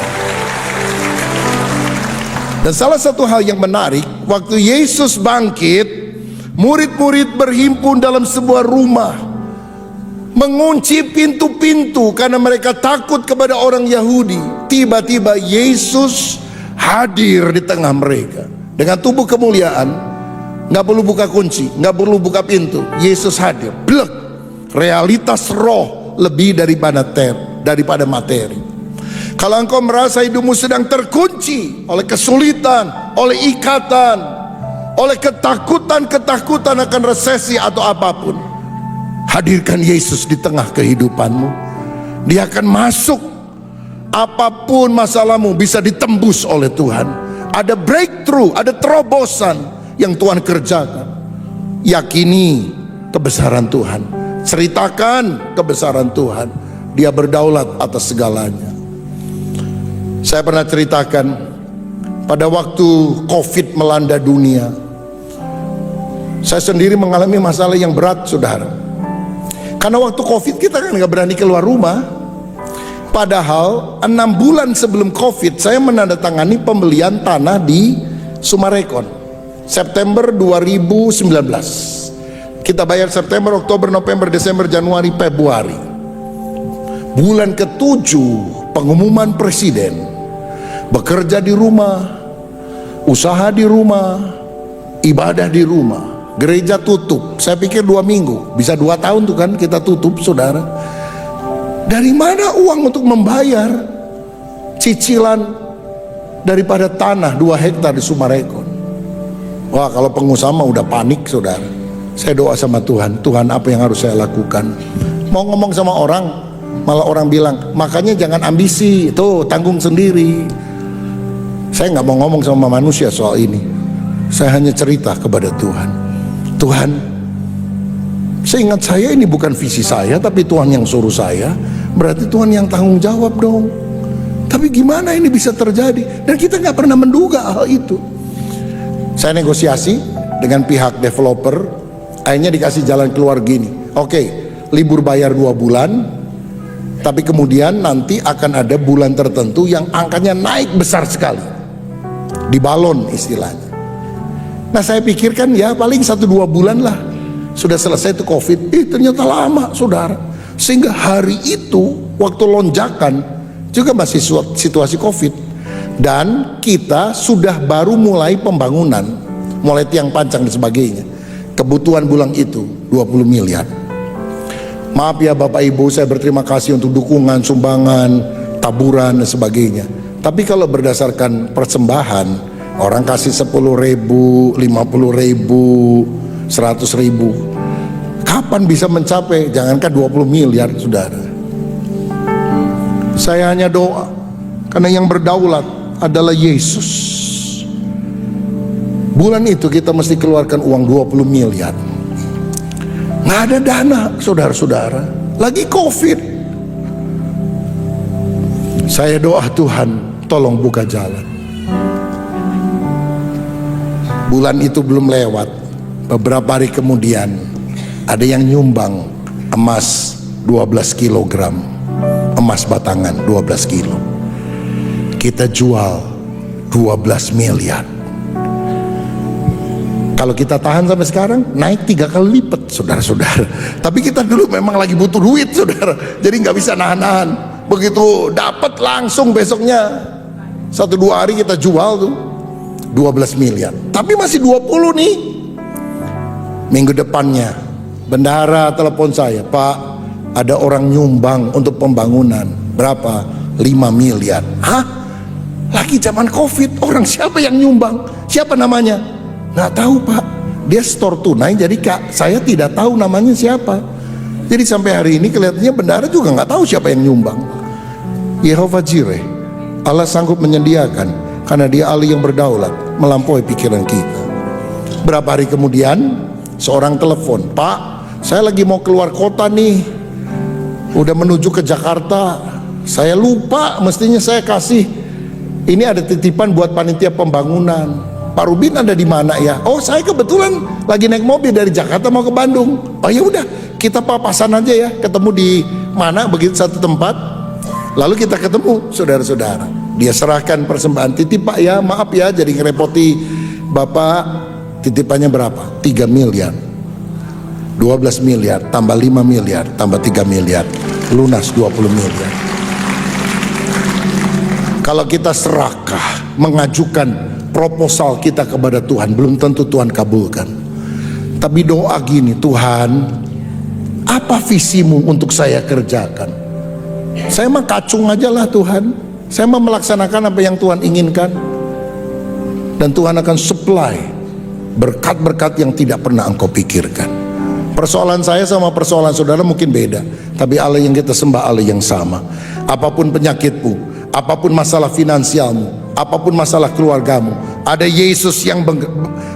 Dan salah satu hal yang menarik, waktu Yesus bangkit, murid-murid berhimpun dalam sebuah rumah, mengunci pintu-pintu karena mereka takut kepada orang Yahudi. Tiba-tiba Yesus hadir di tengah mereka dengan tubuh kemuliaan. Nggak perlu buka kunci, nggak perlu buka pintu, Yesus hadir. Blek, realitas roh lebih daripada materi. Kalau engkau merasa hidupmu sedang terkunci oleh kesulitan, oleh ikatan, oleh ketakutan akan resesi atau apapun, hadirkan Yesus di tengah kehidupanmu. Dia akan masuk. Apapun masalahmu bisa ditembus oleh Tuhan. Ada breakthrough, ada terobosan yang Tuhan kerjakan. Yakini kebesaran Tuhan, ceritakan kebesaran Tuhan. Dia berdaulat atas segalanya. Saya pernah ceritakan pada waktu COVID melanda dunia, saya sendiri mengalami masalah yang berat, saudara. Karena waktu COVID kita kan gak berani keluar rumah. Padahal 6 bulan sebelum COVID saya menandatangani pembelian tanah di Sumarekon, September 2019. Kita bayar September, Oktober, November, Desember, Januari, Februari. Bulan ke-7 pengumuman presiden, bekerja di rumah, usaha di rumah, ibadah di rumah, gereja tutup. Saya pikir 2 minggu, bisa 2 tahun tuh kan kita tutup, saudara. Dari mana uang untuk membayar cicilan daripada tanah 2 hektar di Sumarekon? Wah, kalau pengusaha mah udah panik, saudara. Saya doa sama Tuhan, Tuhan apa yang harus saya lakukan? Mau ngomong sama orang, malah orang bilang, makanya jangan ambisi, tuh tanggung sendiri. Saya nggak mau ngomong sama manusia soal ini. Saya hanya cerita kepada Tuhan. Tuhan, seingat saya ini bukan visi saya, tapi Tuhan yang suruh saya. Berarti Tuhan yang tanggung jawab dong. Tapi gimana ini bisa terjadi? Dan kita nggak pernah menduga hal itu. Saya negosiasi dengan pihak developer, akhirnya dikasih jalan keluar gini. Oke, libur bayar 2 bulan, tapi kemudian nanti akan ada bulan tertentu yang angkanya naik besar sekali, di balon istilahnya. Nah saya pikirkan ya paling 1-2 bulan lah sudah selesai itu COVID. Ternyata lama saudara, sehingga hari itu waktu lonjakan juga masih situasi COVID, dan kita sudah baru mulai pembangunan, mulai tiang pancang dan sebagainya. Kebutuhan bulan itu 20 miliar. Maaf ya Bapak Ibu, saya berterima kasih untuk dukungan, sumbangan, taburan dan sebagainya. Tapi kalau berdasarkan persembahan, orang kasih 10.000, 50.000, 100.000, kapan bisa mencapai? Jangankan 20 miliar saudara. Saya hanya doa, karena yang berdaulat adalah Yesus. Bulan itu kita mesti keluarkan uang 20 miliar. Nggak ada dana saudara-saudara, lagi COVID. Saya doa, Tuhan tolong buka jalan. Bulan itu belum lewat, beberapa hari kemudian ada yang nyumbang emas 12 kilogram, emas batangan 12 kilo. Kita jual 12 miliar. Kalau kita tahan sampai sekarang, naik 3 kali lipat saudara-saudara. Tapi kita dulu memang lagi butuh duit saudara, jadi nggak bisa nahan-nahan. Begitu dapat langsung besoknya 1-2 hari kita jual tuh 12 miliar. Tapi masih 20 nih. Minggu depannya bendahara telepon saya, Pak, ada orang nyumbang untuk pembangunan. Berapa? 5 miliar. Hah? Lagi zaman COVID, orang siapa yang nyumbang? Siapa namanya? Nggak tahu Pak, dia store tunai, jadi saya tidak tahu namanya siapa. Jadi sampai hari ini kelihatannya bendahara juga nggak tahu siapa yang nyumbang. Yehova Jireh, Allah sanggup menyediakan, karena dia Allah yang berdaulat melampaui pikiran kita. Berapa hari kemudian seorang telepon, Pak, saya lagi mau keluar kota nih, udah menuju ke Jakarta, saya lupa mestinya saya kasih, ini ada titipan buat panitia pembangunan. Pak Rubin ada di mana ya? Oh, saya kebetulan lagi naik mobil dari Jakarta mau ke Bandung. Oh ya udah, kita papasan aja ya, ketemu di mana begitu satu tempat. Lalu kita ketemu saudara-saudara. Dia serahkan persembahan, titip Pak ya, maaf ya jadi ngerepoti Bapak. Titipannya berapa? 3 miliar. 12 miliar tambah 5 miliar tambah 3 miliar, lunas 20 miliar. Kalau kita serakah mengajukan proposal kita kepada Tuhan, belum tentu Tuhan kabulkan. Tapi doa gini, Tuhan, apa visimu untuk saya kerjakan? Saya mah kacung aja lah Tuhan, saya mah melaksanakan apa yang Tuhan inginkan. Dan Tuhan akan supply berkat-berkat yang tidak pernah engkau pikirkan. Persoalan saya sama persoalan saudara mungkin beda, tapi Allah yang kita sembah Allah yang sama. Apapun penyakitmu, apapun masalah finansialmu, apapun masalah keluargamu, ada Yesus yang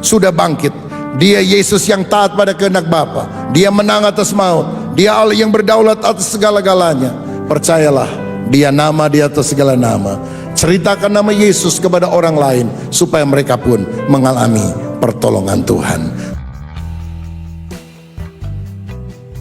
sudah bangkit. Dia Yesus yang taat pada kehendak Bapa. Dia menang atas maut. Dia Allah yang berdaulat atas segala-galanya. Percayalah, dia nama di atas segala nama. Ceritakan nama Yesus kepada orang lain, supaya mereka pun mengalami pertolongan Tuhan.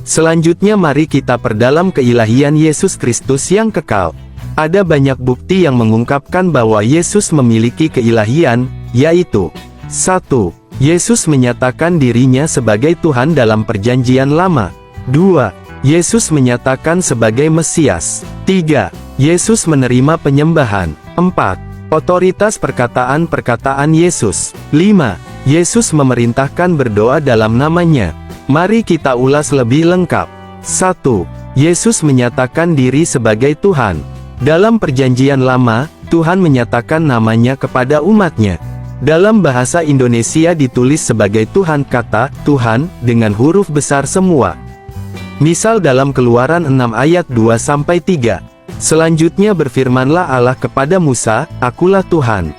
Selanjutnya mari kita perdalam keilahian Yesus Kristus yang kekal. Ada banyak bukti yang mengungkapkan bahwa Yesus memiliki keilahian, yaitu 1. Yesus menyatakan dirinya sebagai Tuhan dalam Perjanjian Lama. 2. Yesus menyatakan sebagai Mesias. 3. Yesus menerima penyembahan. 4. Otoritas perkataan-perkataan Yesus. 5. Yesus memerintahkan berdoa dalam namanya. Mari kita ulas lebih lengkap. 1. Yesus menyatakan diri sebagai Tuhan. Dalam Perjanjian Lama, Tuhan menyatakan namanya kepada umatnya. Dalam bahasa Indonesia ditulis sebagai Tuhan, kata Tuhan dengan huruf besar semua. Misal dalam Keluaran 6 ayat 2-3. Selanjutnya berfirmanlah Allah kepada Musa, Akulah Tuhan.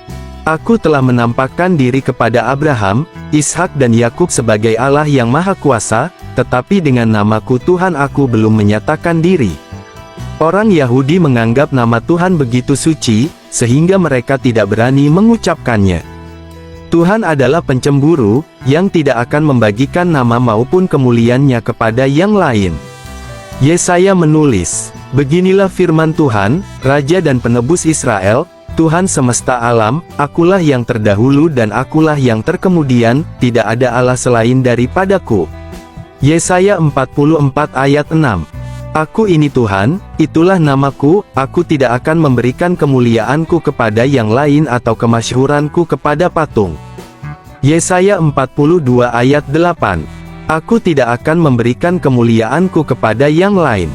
Aku telah menampakkan diri kepada Abraham, Ishak dan Yakub sebagai Allah yang Maha Kuasa, tetapi dengan namaku Tuhan aku belum menyatakan diri. Orang Yahudi menganggap nama Tuhan begitu suci, sehingga mereka tidak berani mengucapkannya. Tuhan adalah pencemburu, yang tidak akan membagikan nama maupun kemuliaannya kepada yang lain. Yesaya menulis, "Beginilah firman Tuhan, Raja dan Penebus Israel, Tuhan semesta alam, akulah yang terdahulu dan akulah yang terkemudian, tidak ada Allah selain daripadaku." Yesaya 44 ayat 6. Aku ini Tuhan, itulah namaku, aku tidak akan memberikan kemuliaanku kepada yang lain atau kemasyhuranku kepada patung. Yesaya 42 ayat 8. Aku tidak akan memberikan kemuliaanku kepada yang lain.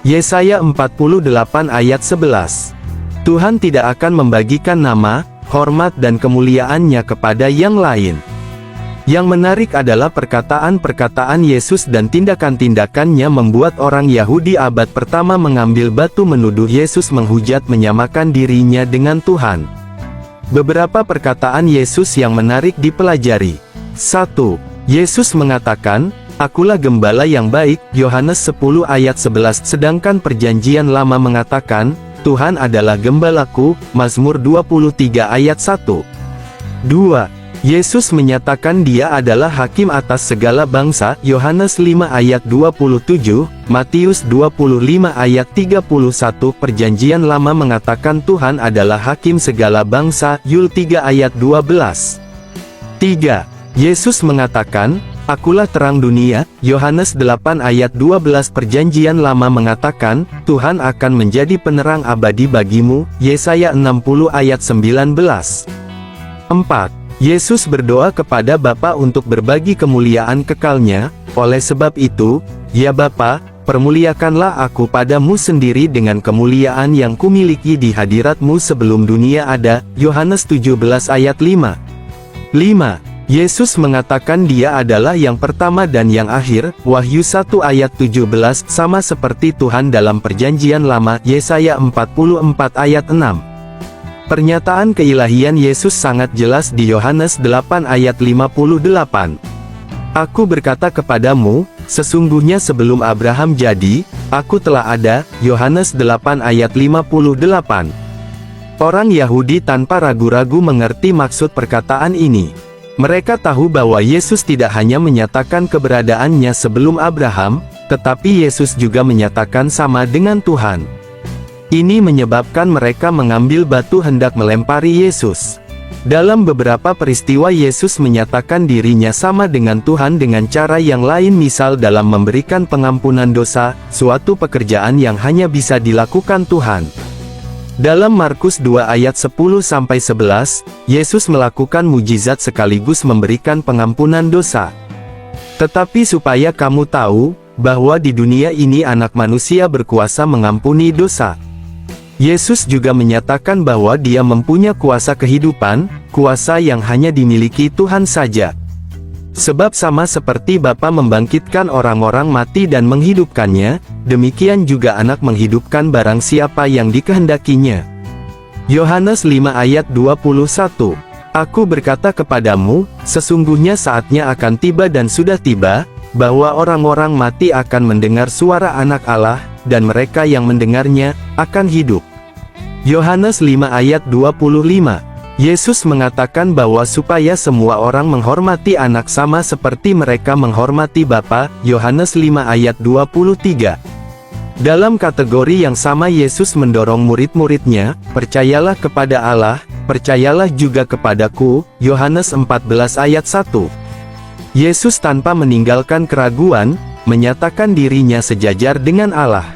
Yesaya 48 ayat 11. Tuhan tidak akan membagikan nama, hormat dan kemuliaannya kepada yang lain. Yang menarik adalah perkataan-perkataan Yesus dan tindakan-tindakannya membuat orang Yahudi abad pertama mengambil batu menuduh Yesus menghujat menyamakan dirinya dengan Tuhan. Beberapa perkataan Yesus yang menarik dipelajari. 1. Yesus mengatakan, "Akulah gembala yang baik," Yohanes 10 ayat 11. Sedangkan Perjanjian Lama mengatakan, "Tuhan adalah gembalaku," Mazmur 23 ayat 1. 2. Yesus menyatakan Dia adalah hakim atas segala bangsa, Yohanes 5 ayat 27, Matius 25 ayat 31. Perjanjian Lama mengatakan Tuhan adalah hakim segala bangsa, Yul 3 ayat 12. 3. Yesus mengatakan, "Akulah terang dunia," Yohanes 8 ayat 12. Perjanjian Lama mengatakan, Tuhan akan menjadi penerang abadi bagimu, Yesaya 60 ayat 19. 4. Yesus berdoa kepada Bapa untuk berbagi kemuliaan kekalnya, oleh sebab itu, "Ya Bapa, permuliakanlah aku padamu sendiri dengan kemuliaan yang kumiliki di hadiratmu sebelum dunia ada," Yohanes 17 ayat 5. 5. Yesus mengatakan Dia adalah yang pertama dan yang akhir, Wahyu 1 ayat 17, sama seperti Tuhan dalam Perjanjian Lama, Yesaya 44 ayat 6. Pernyataan keilahian Yesus sangat jelas di Yohanes 8 ayat 58. "Aku berkata kepadamu, sesungguhnya sebelum Abraham jadi, aku telah ada," Yohanes 8 ayat 58. Orang Yahudi tanpa ragu-ragu mengerti maksud perkataan ini. Mereka tahu bahwa Yesus tidak hanya menyatakan keberadaannya sebelum Abraham, tetapi Yesus juga menyatakan sama dengan Tuhan. Ini menyebabkan mereka mengambil batu hendak melempari Yesus. Dalam beberapa peristiwa Yesus menyatakan dirinya sama dengan Tuhan dengan cara yang lain, misal dalam memberikan pengampunan dosa, suatu pekerjaan yang hanya bisa dilakukan Tuhan. Dalam Markus 2 ayat 10-11, Yesus melakukan mujizat sekaligus memberikan pengampunan dosa. "Tetapi supaya kamu tahu, bahwa di dunia ini Anak Manusia berkuasa mengampuni dosa." Yesus juga menyatakan bahwa Dia mempunyai kuasa kehidupan, kuasa yang hanya dimiliki Tuhan saja. Sebab sama seperti Bapa membangkitkan orang-orang mati dan menghidupkannya, demikian juga Anak menghidupkan barang siapa yang dikehendakinya. Yohanes 5 ayat 21. "Aku berkata kepadamu, sesungguhnya saatnya akan tiba dan sudah tiba, bahwa orang-orang mati akan mendengar suara Anak Allah, dan mereka yang mendengarnya, akan hidup." Yohanes 5 ayat 25. Yesus mengatakan bahwa supaya semua orang menghormati Anak sama seperti mereka menghormati Bapa, Yohanes 5 ayat 23. Dalam kategori yang sama Yesus mendorong murid-muridnya, "Percayalah kepada Allah, percayalah juga kepadaku," Yohanes 14 ayat 1. Yesus tanpa meninggalkan keraguan, menyatakan dirinya sejajar dengan Allah.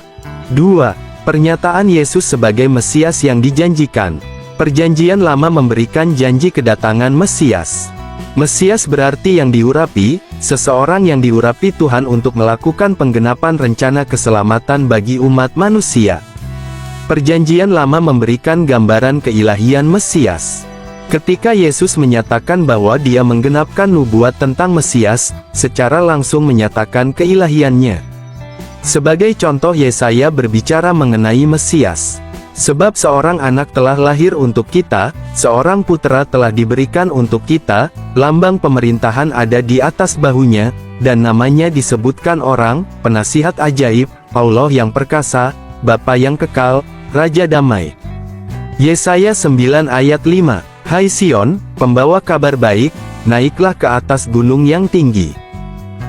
2. Pernyataan Yesus sebagai Mesias yang dijanjikan. Perjanjian Lama memberikan janji kedatangan Mesias. Mesias berarti yang diurapi, seseorang yang diurapi Tuhan untuk melakukan penggenapan rencana keselamatan bagi umat manusia. Perjanjian Lama memberikan gambaran keilahian Mesias. Ketika Yesus menyatakan bahwa Dia menggenapkan nubuat tentang Mesias, secara langsung menyatakan keilahiannya. Sebagai contoh, Yesaya berbicara mengenai Mesias. "Sebab seorang anak telah lahir untuk kita, seorang putera telah diberikan untuk kita, lambang pemerintahan ada di atas bahunya, dan namanya disebutkan Orang, Penasihat Ajaib, Allah yang Perkasa, Bapa yang Kekal, Raja Damai." Yesaya 9 ayat 5. Hai Sion, pembawa kabar baik, naiklah ke atas gunung yang tinggi.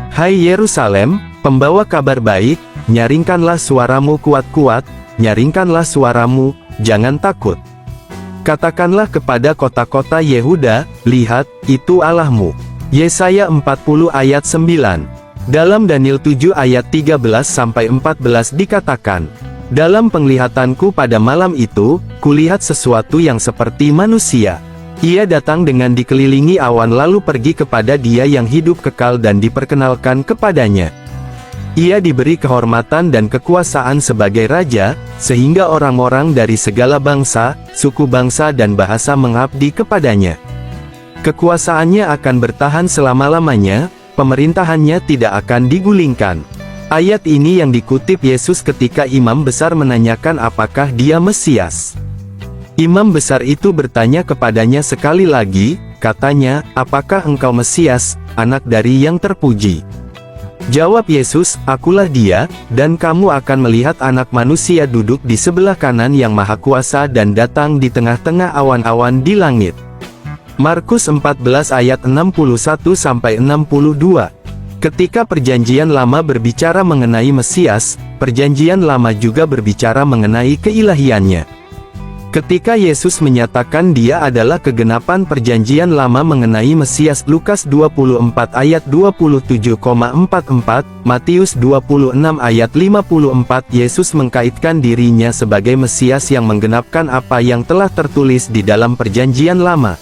Hai Yerusalem, pembawa kabar baik, nyaringkanlah suaramu kuat-kuat, nyaringkanlah suaramu, jangan takut. Katakanlah kepada kota-kota Yehuda, lihat, itu Allahmu. Yesaya 40 ayat 9. Dalam Daniel 7 ayat 13-14 dikatakan, dalam penglihatanku pada malam itu, kulihat sesuatu yang seperti manusia. Ia datang dengan dikelilingi awan lalu pergi kepada Dia yang hidup kekal dan diperkenalkan kepadanya. Ia diberi kehormatan dan kekuasaan sebagai raja, sehingga orang-orang dari segala bangsa, suku bangsa dan bahasa mengabdi kepadanya. Kekuasaannya akan bertahan selama-lamanya, pemerintahannya tidak akan digulingkan. Ayat ini yang dikutip Yesus ketika imam besar menanyakan apakah Dia Mesias. Imam besar itu bertanya kepadanya sekali lagi, katanya, apakah engkau Mesias, anak dari yang terpuji? Jawab Yesus, akulah Dia, dan kamu akan melihat anak manusia duduk di sebelah kanan yang maha kuasa dan datang di tengah-tengah awan-awan di langit. Markus 14 ayat 61-62. Ketika Perjanjian Lama berbicara mengenai Mesias, Perjanjian Lama juga berbicara mengenai keilahiannya. Ketika Yesus menyatakan Dia adalah kegenapan Perjanjian Lama mengenai Mesias, Lukas 24 ayat 27,44, Matius 26 ayat 54, Yesus mengkaitkan dirinya sebagai Mesias yang menggenapkan apa yang telah tertulis di dalam Perjanjian Lama.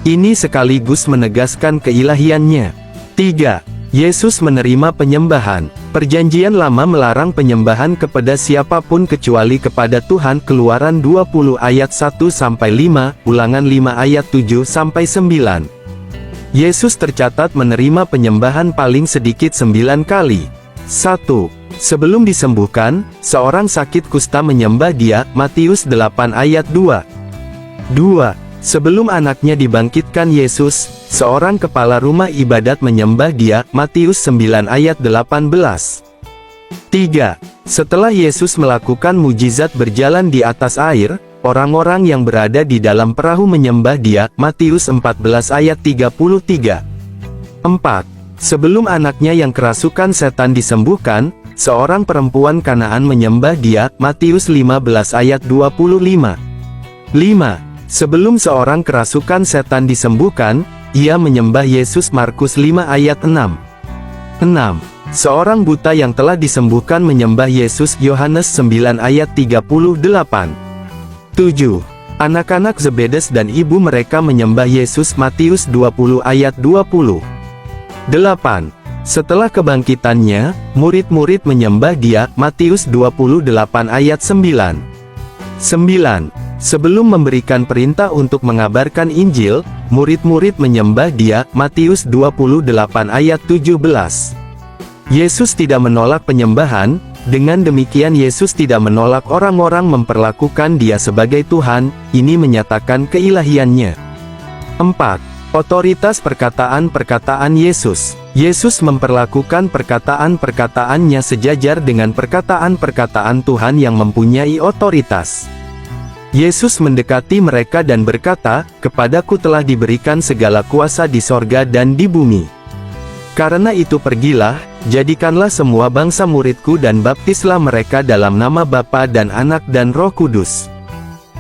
Ini sekaligus menegaskan keilahiannya. 3. Yesus menerima penyembahan. Perjanjian Lama melarang penyembahan kepada siapapun kecuali kepada Tuhan. Keluaran 20 ayat 1-5, Ulangan 5 ayat 7-9. Yesus tercatat menerima penyembahan paling sedikit 9 kali. 1. Sebelum disembuhkan, seorang sakit kusta menyembah Dia, Matius 8 ayat 2. 2. Sebelum anaknya dibangkitkan Yesus, seorang kepala rumah ibadat menyembah Dia, Matius 9 ayat 18. 3. Setelah Yesus melakukan mujizat berjalan di atas air, orang-orang yang berada di dalam perahu menyembah Dia, Matius 14 ayat 33. 4. Sebelum anaknya yang kerasukan setan disembuhkan, seorang perempuan Kanaan menyembah Dia, Matius 15 ayat 25. 5. Sebelum seorang kerasukan setan disembuhkan, ia menyembah Yesus, Markus 5 ayat 6. 6. Seorang buta yang telah disembuhkan menyembah Yesus, Yohanes 9 ayat 38. 7. Anak-anak Zebedes dan ibu mereka menyembah Yesus, Matius 20 ayat 20. 8. Setelah kebangkitannya, murid-murid menyembah Dia, Matius 28 ayat 9. 9. Sebelum memberikan perintah untuk mengabarkan Injil, murid-murid menyembah Dia, Matius 28 ayat 17. Yesus tidak menolak penyembahan, dengan demikian Yesus tidak menolak orang-orang memperlakukan Dia sebagai Tuhan, ini menyatakan keilahiannya. 4. Otoritas perkataan-perkataan Yesus. Yesus memperlakukan perkataan-perkataannya sejajar dengan perkataan-perkataan Tuhan yang mempunyai otoritas. Yesus mendekati mereka dan berkata, kepadaku telah diberikan segala kuasa di sorga dan di bumi. Karena itu pergilah, jadikanlah semua bangsa muridku dan baptislah mereka dalam nama Bapa dan Anak dan Roh Kudus.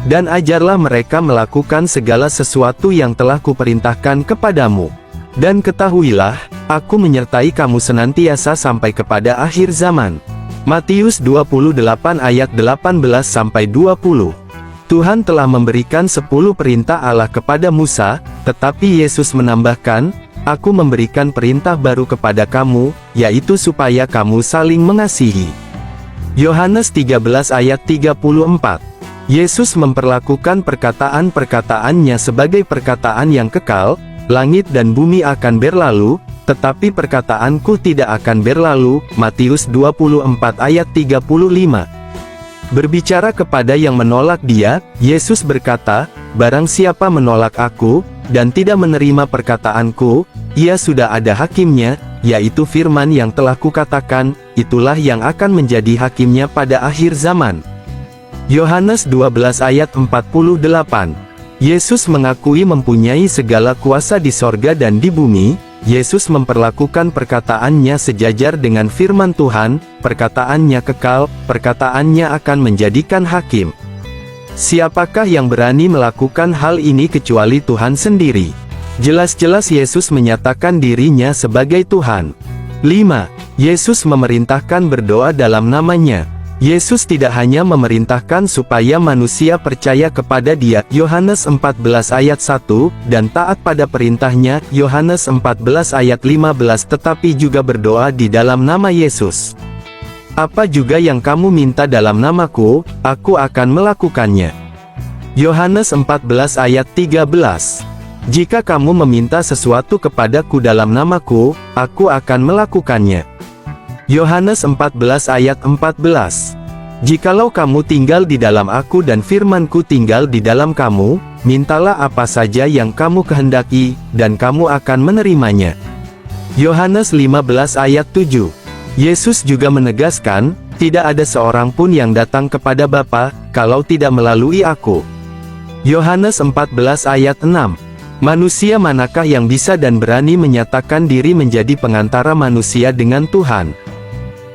Dan ajarlah mereka melakukan segala sesuatu yang telah kuperintahkan kepadamu. Dan ketahuilah, aku menyertai kamu senantiasa sampai kepada akhir zaman. Matius 28 ayat 18-20. Tuhan telah memberikan 10 perintah Allah kepada Musa, tetapi Yesus menambahkan, aku memberikan perintah baru kepada kamu, yaitu supaya kamu saling mengasihi. Yohanes 13 ayat 34. Yesus memperlakukan perkataan-perkataannya sebagai perkataan yang kekal, langit dan bumi akan berlalu, tetapi perkataanku tidak akan berlalu, Matius 24 ayat 35. Berbicara kepada yang menolak Dia, Yesus berkata, barang siapa menolak aku, dan tidak menerima perkataanku, ia sudah ada hakimnya, yaitu firman yang telah kukatakan, itulah yang akan menjadi hakimnya pada akhir zaman. Yohanes 12 ayat 48. Yesus mengakui mempunyai segala kuasa di sorga dan di bumi. Yesus memperlakukan perkataannya sejajar dengan firman Tuhan, perkataannya kekal, perkataannya akan menjadikan hakim. Siapakah yang berani melakukan hal ini kecuali Tuhan sendiri? Jelas-jelas Yesus menyatakan dirinya sebagai Tuhan. 5. Yesus memerintahkan berdoa dalam namanya. Yesus tidak hanya memerintahkan supaya manusia percaya kepada Dia, Yohanes 14 ayat 1, dan taat pada perintahnya, Yohanes 14 ayat 15, tetapi juga berdoa di dalam nama Yesus. Apa juga yang kamu minta dalam namaku, aku akan melakukannya. Yohanes 14 ayat 13. Jika kamu meminta sesuatu kepadaku dalam namaku, aku akan melakukannya. Yohanes 14 ayat 14. Jikalau kamu tinggal di dalam aku dan firmanku tinggal di dalam kamu, mintalah apa saja yang kamu kehendaki, dan kamu akan menerimanya. Yohanes 15 ayat 7. Yesus juga menegaskan, tidak ada seorang pun yang datang kepada Bapa, kalau tidak melalui aku. Yohanes 14 ayat 6. Manusia manakah yang bisa dan berani menyatakan diri menjadi pengantara manusia dengan Tuhan?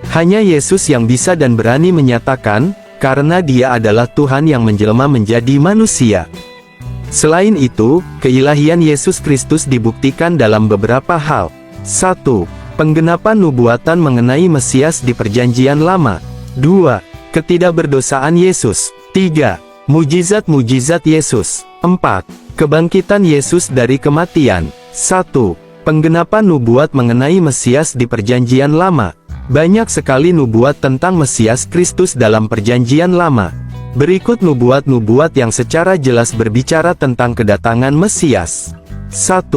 Hanya Yesus yang bisa dan berani menyatakan, karena Dia adalah Tuhan yang menjelma menjadi manusia. Selain itu, keilahian Yesus Kristus dibuktikan dalam beberapa hal. 1. Penggenapan nubuatan mengenai Mesias di Perjanjian Lama. 2. Ketidakberdosaan Yesus. 3. Mujizat-mujizat Yesus. 4. Kebangkitan Yesus dari kematian. 1. Penggenapan nubuat mengenai Mesias di Perjanjian Lama. Banyak sekali nubuat tentang Mesias Kristus dalam Perjanjian Lama. Berikut nubuat-nubuat yang secara jelas berbicara tentang kedatangan Mesias. 1.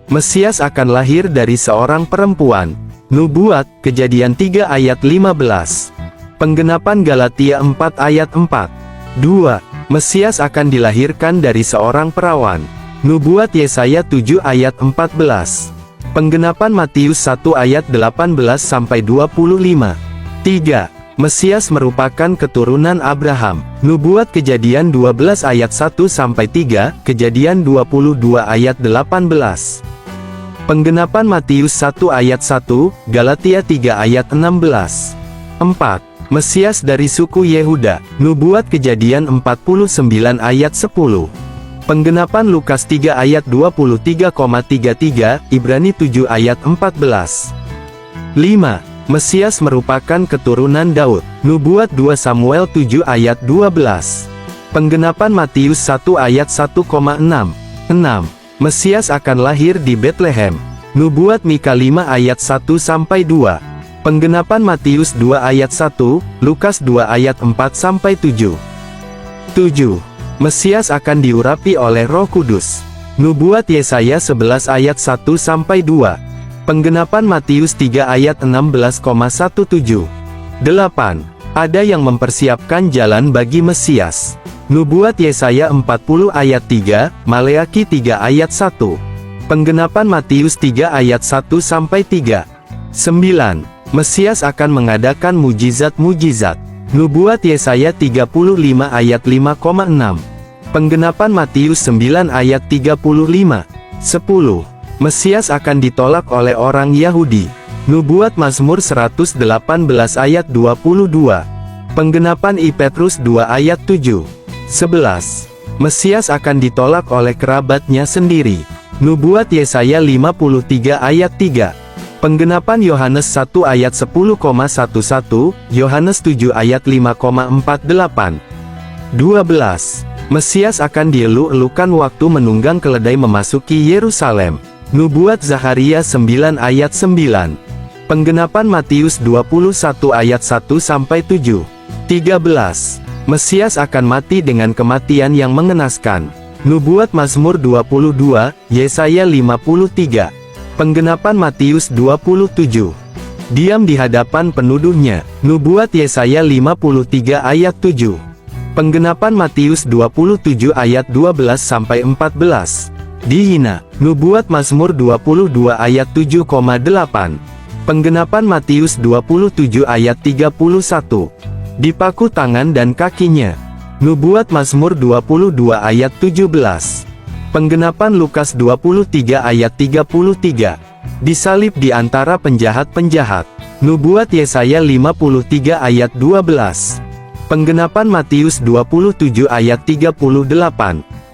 Mesias akan lahir dari seorang perempuan. Nubuat, Kejadian 3 ayat 15. Penggenapan Galatia 4 ayat 4. 2. Mesias akan dilahirkan dari seorang perawan. Nubuat Yesaya 7 ayat 14. Penggenapan Matius 1 ayat 18-25. 3. Mesias merupakan keturunan Abraham. Nubuat Kejadian 12 ayat 1-3, Kejadian 22 ayat 18. Penggenapan Matius 1 ayat 1, Galatia 3 ayat 16. 4. Mesias dari suku Yehuda. Nubuat Kejadian 49 ayat 10. Penggenapan Lukas 3 ayat 23,33, Ibrani 7 ayat 14. 5. Mesias merupakan keturunan Daud. Nubuat 2 Samuel 7 ayat 12. Penggenapan Matius 1 ayat 1,6. 6. Mesias akan lahir di Betlehem. Nubuat Mika 5 ayat 1-2. Penggenapan Matius 2 ayat 1, Lukas 2 ayat 4-7. 7. Mesias akan diurapi oleh Roh Kudus. Nubuat Yesaya 11 ayat 1-2. Penggenapan Matius 3 ayat 16,17. 8. Ada yang mempersiapkan jalan bagi Mesias. Nubuat Yesaya 40 ayat 3, Maleaki 3 ayat 1. Penggenapan Matius 3 ayat 1-3. 9. Mesias akan mengadakan mujizat-mujizat. Nubuat Yesaya 35 ayat 5,6. Penggenapan Matius 9 ayat 35. 10. Mesias akan ditolak oleh orang Yahudi. Nubuat Mazmur 118 ayat 22. Penggenapan I Petrus 2 ayat 7. 11. Mesias akan ditolak oleh kerabatnya sendiri. Nubuat Yesaya 53 ayat 3. Penggenapan Yohanes 1 ayat 10,11, Yohanes 7 ayat 5,48. 12. Mesias akan dielu-elukan waktu menunggang keledai memasuki Yerusalem. Nubuat Zakharia 9 ayat 9. Penggenapan Matius 21 ayat 1-7. 13. Mesias akan mati dengan kematian yang mengenaskan. Nubuat Mazmur 22, Yesaya 53. Penggenapan Matius 27. Diam di hadapan penuduhnya. Nubuat Yesaya 53 ayat 7. Penggenapan Matius 27 ayat 12-14. Dihina. Nubuat Mazmur 22 ayat 7,8. Penggenapan Matius 27 ayat 31. Dipaku tangan dan kakinya. Nubuat Mazmur 22 ayat 17. Penggenapan Lukas 23 ayat 33. Disalib di antara penjahat-penjahat. Nubuat Yesaya 53 ayat 12. Penggenapan Matius 27 ayat 38.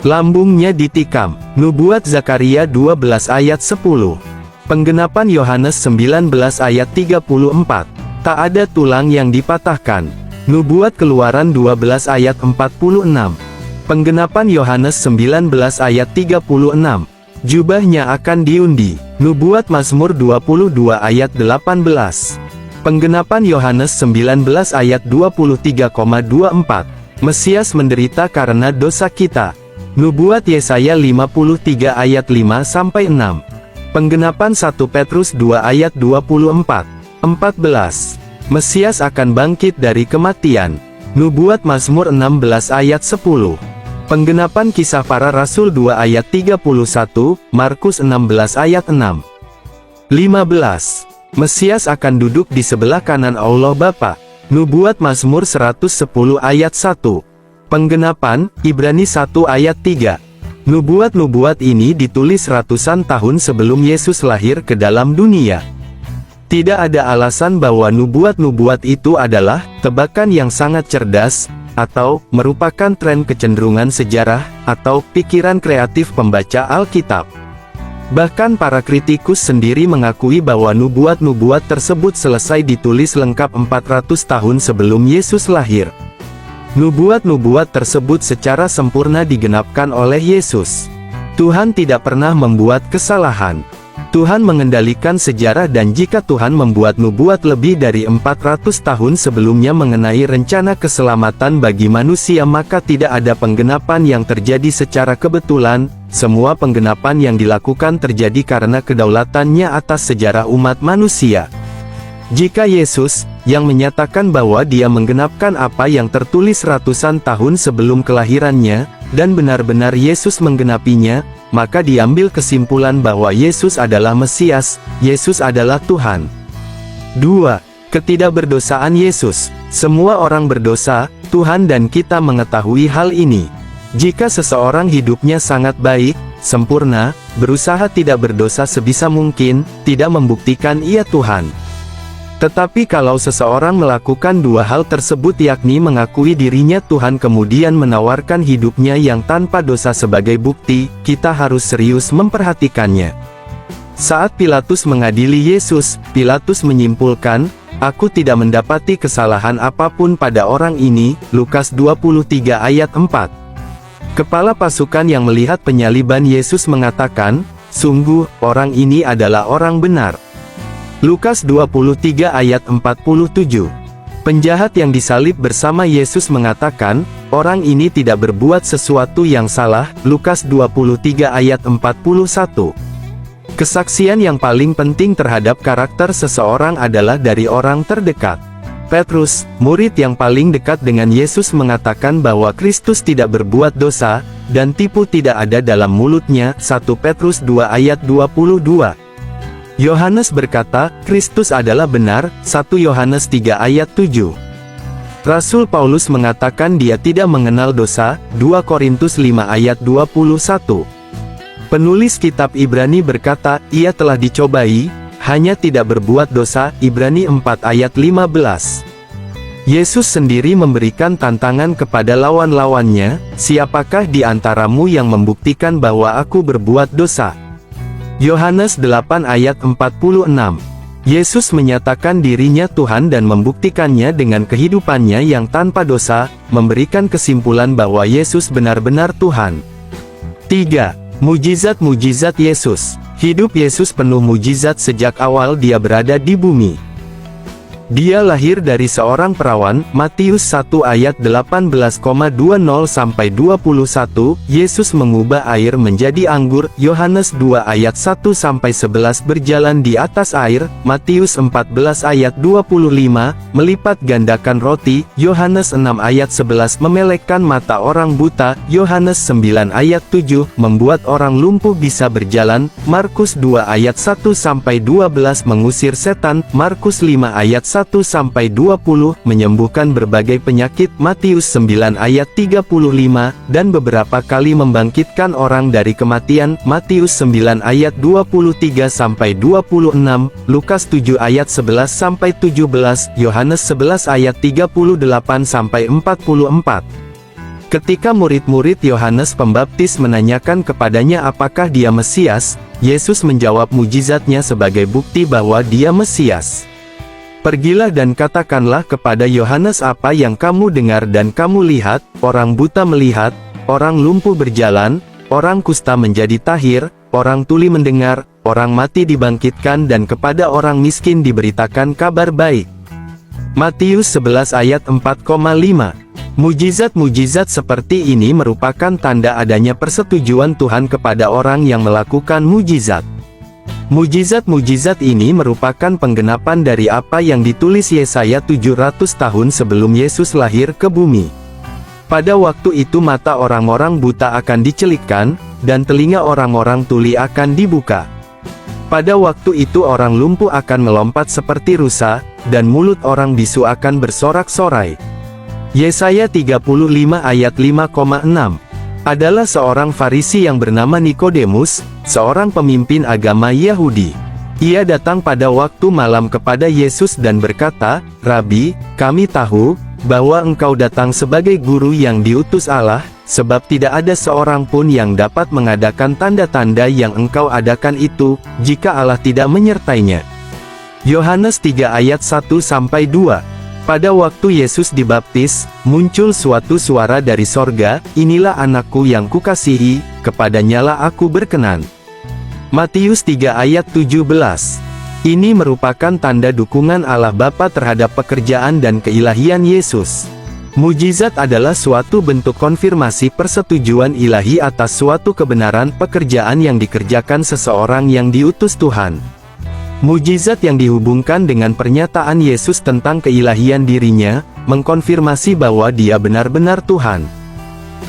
Lambungnya ditikam. Nubuat Zakaria 12 ayat 10. Penggenapan Yohanes 19 ayat 34. Tak ada tulang yang dipatahkan. Nubuat Keluaran 12 ayat 46. Penggenapan Yohanes 19 ayat 36. Jubahnya akan diundi. Nubuat Mazmur 22 ayat 18. Penggenapan Yohanes 19 ayat 23,24. Mesias menderita karena dosa kita. Nubuat Yesaya 53 ayat 5-6. Penggenapan 1 Petrus 2 ayat 24. 14. Mesias akan bangkit dari kematian. Nubuat Mazmur 16 ayat 10. Penggenapan Kisah Para Rasul 2 ayat 31, Markus 16 ayat 6. 15. Mesias akan duduk di sebelah kanan Allah Bapa. Nubuat Mazmur 110 ayat 1. Penggenapan, Ibrani 1 ayat 3. Nubuat-nubuat ini ditulis ratusan tahun sebelum Yesus lahir ke dalam dunia. Tidak ada alasan bahwa nubuat-nubuat itu adalah tebakan yang sangat cerdas, atau merupakan tren kecenderungan sejarah, atau pikiran kreatif pembaca Alkitab. Bahkan para kritikus sendiri mengakui bahwa nubuat-nubuat tersebut selesai ditulis lengkap 400 tahun sebelum Yesus lahir. Nubuat-nubuat tersebut secara sempurna digenapkan oleh Yesus. Tuhan tidak pernah membuat kesalahan. Tuhan mengendalikan sejarah, dan jika Tuhan membuat nubuat lebih dari 400 tahun sebelumnya mengenai rencana keselamatan bagi manusia, maka tidak ada penggenapan yang terjadi secara kebetulan. Semua penggenapan yang dilakukan terjadi karena kedaulatannya atas sejarah umat manusia. Jika Yesus, yang menyatakan bahwa dia menggenapkan apa yang tertulis ratusan tahun sebelum kelahirannya, dan benar-benar Yesus menggenapinya, maka diambil kesimpulan bahwa Yesus adalah Mesias, Yesus adalah Tuhan. 2. Ketidakberdosaan Yesus. Semua orang berdosa, Tuhan dan kita mengetahui hal ini. Jika seseorang hidupnya sangat baik, sempurna, berusaha tidak berdosa sebisa mungkin, tidak membuktikan ia Tuhan. Tetapi kalau seseorang melakukan dua hal tersebut, yakni mengakui dirinya Tuhan kemudian menawarkan hidupnya yang tanpa dosa sebagai bukti, kita harus serius memperhatikannya. Saat Pilatus mengadili Yesus, Pilatus menyimpulkan, "Aku tidak mendapati kesalahan apapun pada orang ini." Lukas 23 ayat 4. Kepala pasukan yang melihat penyaliban Yesus mengatakan, "Sungguh, orang ini adalah orang benar." Lukas 23 ayat 47. Penjahat yang disalib bersama Yesus mengatakan, "Orang ini tidak berbuat sesuatu yang salah." Lukas 23 ayat 41. Kesaksian yang paling penting terhadap karakter seseorang adalah dari orang terdekat. Petrus, murid yang paling dekat dengan Yesus, mengatakan bahwa Kristus tidak berbuat dosa, dan tipu tidak ada dalam mulutnya. 1 Petrus 2 ayat 22. Yohanes berkata, Kristus adalah benar. 1 Yohanes 3 ayat 7. Rasul Paulus mengatakan dia tidak mengenal dosa. 2 Korintus 5 ayat 21. Penulis kitab Ibrani berkata, ia telah dicobai, hanya tidak berbuat dosa. Ibrani 4 ayat 15. Yesus sendiri memberikan tantangan kepada lawan-lawannya, siapakah di antaramu yang membuktikan bahwa aku berbuat dosa? Yohanes 8 ayat 46. Yesus menyatakan dirinya Tuhan dan membuktikannya dengan kehidupannya yang tanpa dosa, memberikan kesimpulan bahwa Yesus benar-benar Tuhan. 3. Mujizat-mujizat Yesus. Hidup Yesus penuh mujizat sejak awal dia berada di bumi. Dia lahir dari seorang perawan, Matius 1 ayat 18,20-21, Yesus mengubah air menjadi anggur, Yohanes 2 ayat 1-11 berjalan di atas air, Matius 14 ayat 25, melipat gandakan roti, Yohanes 6 ayat 11 memelekkan mata orang buta, Yohanes 9 ayat 7 membuat orang lumpuh bisa berjalan, Markus 2 ayat 1-12 mengusir setan, Markus 5 ayat 1 1-20, menyembuhkan berbagai penyakit Matius 9 ayat 35, dan beberapa kali membangkitkan orang dari kematian Matius 9 ayat 23-26, Lukas 7 ayat 11-17, Yohanes 11 ayat 38-44. Ketika murid-murid Yohanes Pembaptis menanyakan kepadanya apakah dia Mesias, Yesus menjawab mujizatnya sebagai bukti bahwa dia Mesias. Pergilah dan katakanlah kepada Yohanes apa yang kamu dengar dan kamu lihat, orang buta melihat, orang lumpuh berjalan, orang kusta menjadi tahir, orang tuli mendengar, orang mati dibangkitkan dan kepada orang miskin diberitakan kabar baik. Matius 11 ayat 4,5. Mujizat-mujizat seperti ini merupakan tanda adanya persetujuan Tuhan kepada orang yang melakukan mujizat. Mujizat-mujizat ini merupakan penggenapan dari apa yang ditulis Yesaya 700 tahun sebelum Yesus lahir ke bumi. Pada waktu itu mata orang-orang buta akan dicelikkan, dan telinga orang-orang tuli akan dibuka. Pada waktu itu orang lumpuh akan melompat seperti rusa, dan mulut orang bisu akan bersorak-sorai. Yesaya 35 ayat 5,6. Adalah seorang Farisi yang bernama Nikodemus, seorang pemimpin agama Yahudi. Ia datang pada waktu malam kepada Yesus dan berkata, "Rabi, kami tahu bahwa engkau datang sebagai guru yang diutus Allah, sebab tidak ada seorang pun yang dapat mengadakan tanda-tanda yang engkau adakan itu, jika Allah tidak menyertainya." Yohanes 3 ayat 1-2. Pada waktu Yesus dibaptis, muncul suatu suara dari sorga, "Inilah anakku yang kukasihi, kepadanyalah aku berkenan." Matius 3 ayat 17. Ini merupakan tanda dukungan Allah Bapa terhadap pekerjaan dan keilahian Yesus. Mujizat adalah suatu bentuk konfirmasi persetujuan ilahi atas suatu kebenaran pekerjaan yang dikerjakan seseorang yang diutus Tuhan. Mujizat yang dihubungkan dengan pernyataan Yesus tentang keilahian dirinya, mengkonfirmasi bahwa dia benar-benar Tuhan.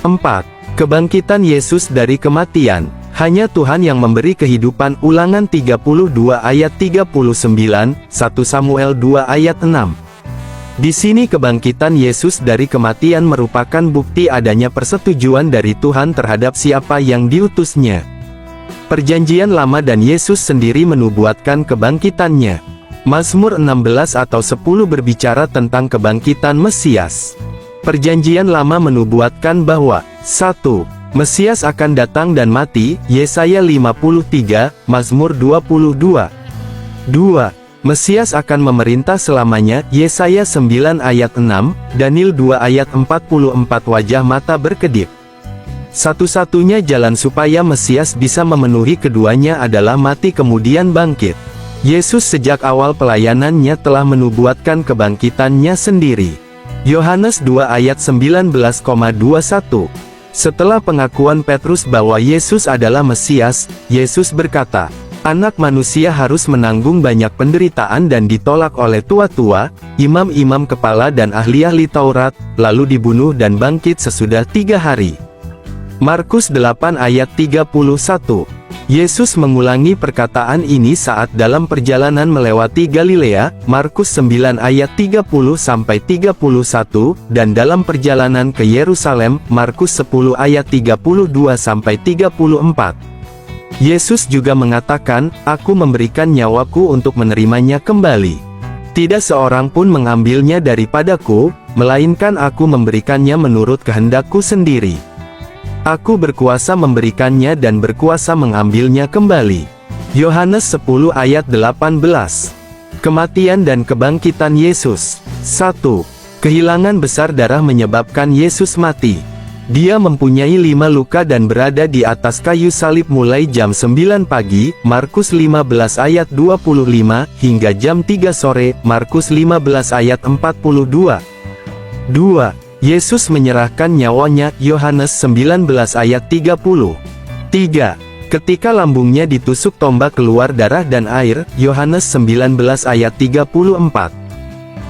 4. Kebangkitan Yesus dari kematian. Hanya Tuhan yang memberi kehidupan. Ulangan 32 ayat 39, 1 Samuel 2 ayat 6. Di sini kebangkitan Yesus dari kematian merupakan bukti adanya persetujuan dari Tuhan terhadap siapa yang diutusnya. Perjanjian Lama dan Yesus sendiri menubuatkan kebangkitannya. Mazmur 16 atau 10 berbicara tentang kebangkitan Mesias. Perjanjian Lama menubuatkan bahwa 1. Mesias akan datang dan mati, Yesaya 53, Mazmur 22. 2. Mesias akan memerintah selamanya, Yesaya 9 ayat 6, Daniel 2 ayat 44. Wajah mata berkedip. Satu-satunya jalan supaya Mesias bisa memenuhi keduanya adalah mati kemudian bangkit. Yesus sejak awal pelayanannya telah menubuatkan kebangkitannya sendiri. Yohanes 2 ayat 19,21. Setelah pengakuan Petrus bahwa Yesus adalah Mesias, Yesus berkata, "Anak manusia harus menanggung banyak penderitaan dan ditolak oleh tua-tua, imam-imam kepala dan ahli-ahli Taurat, lalu dibunuh dan bangkit sesudah 3 hari." Markus 8 ayat 31. Yesus mengulangi perkataan ini saat dalam perjalanan melewati Galilea, Markus 9 ayat 30-31, dan dalam perjalanan ke Yerusalem, Markus 10 ayat 32-34. Yesus juga mengatakan, "Aku memberikan nyawaku untuk menerimanya kembali. Tidak seorang pun mengambilnya daripadaku, melainkan aku memberikannya menurut kehendakku sendiri. Aku berkuasa memberikannya dan berkuasa mengambilnya kembali." Yohanes 10 ayat 18. Kematian dan kebangkitan Yesus. 1. Kehilangan besar darah menyebabkan Yesus mati. Dia mempunyai 5 luka dan berada di atas kayu salib mulai jam 9 pagi, Markus 15 ayat 25, hingga jam 3 sore, Markus 15 ayat 42. 2. Yesus menyerahkan nyawanya, Yohanes 19 ayat 30. 3. Ketika lambungnya ditusuk tombak keluar darah dan air, Yohanes 19 ayat 34.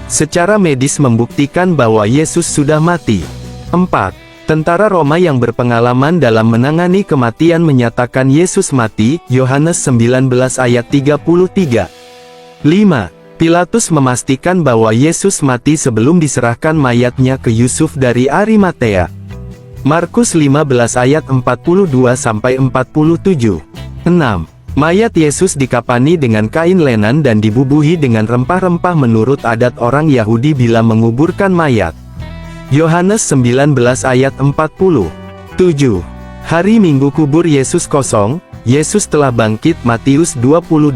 Secara medis membuktikan bahwa Yesus sudah mati. 4. Tentara Roma yang berpengalaman dalam menangani kematian menyatakan Yesus mati, Yohanes 19 ayat 33. 5. Pilatus memastikan bahwa Yesus mati sebelum diserahkan mayatnya ke Yusuf dari Arimatea. Markus 15 ayat 42-47. 6. Mayat Yesus dikapani dengan kain lenan dan dibubuhi dengan rempah-rempah menurut adat orang Yahudi bila menguburkan mayat. Yohanes 19 ayat 40. 7. Hari Minggu kubur Yesus kosong, Yesus telah bangkit Matius 28,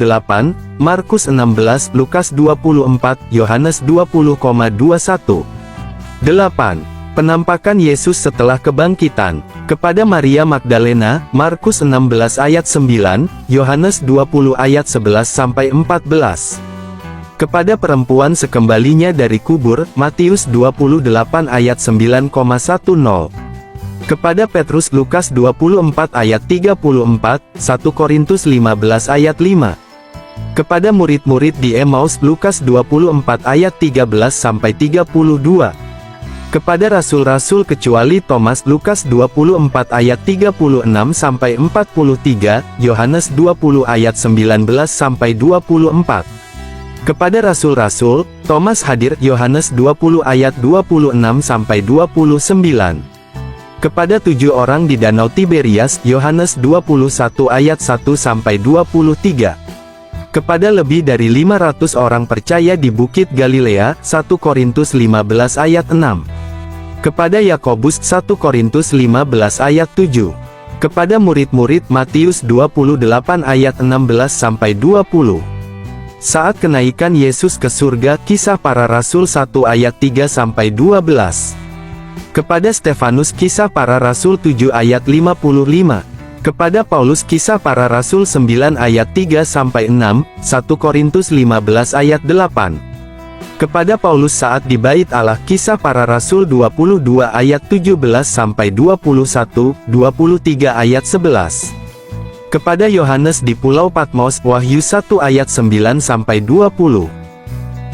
Markus 16, Lukas 24, Yohanes 20,21. 8. Penampakan Yesus setelah kebangkitan. Kepada Maria Magdalena, Markus 16 ayat 9, Yohanes 20 ayat 11-14. Kepada perempuan sekembalinya dari kubur, Matius 28 ayat 9,10. Kepada Petrus Lukas 24 ayat 34, 1 Korintus 15 ayat 5. Kepada murid-murid di Emmaus Lukas 24 ayat 13-32. Kepada rasul-rasul kecuali Thomas Lukas 24 ayat 36-43, Yohanes 20 ayat 19-24. Kepada rasul-rasul, Thomas hadir Yohanes 20 ayat 26-29. Kepada 7 orang di Danau Tiberias, Yohanes 21 ayat 1-23. Kepada lebih dari 500 orang percaya di Bukit Galilea, 1 Korintus 15 ayat 6. Kepada Yakobus, 1 Korintus 15 ayat 7. Kepada murid-murid, Matius 28 ayat 16-20. Saat kenaikan Yesus ke surga, Kisah Para Rasul 1 ayat 3-12. Kepada Stefanus Kisah Para Rasul 7 ayat 55. Kepada Paulus Kisah Para Rasul 9 ayat 3-6, 1 Korintus 15 ayat 8. Kepada Paulus saat di Bait Allah Kisah Para Rasul 22 ayat 17-21, 23 ayat 11. Kepada Yohanes di Pulau Patmos Wahyu 1 ayat 9-20.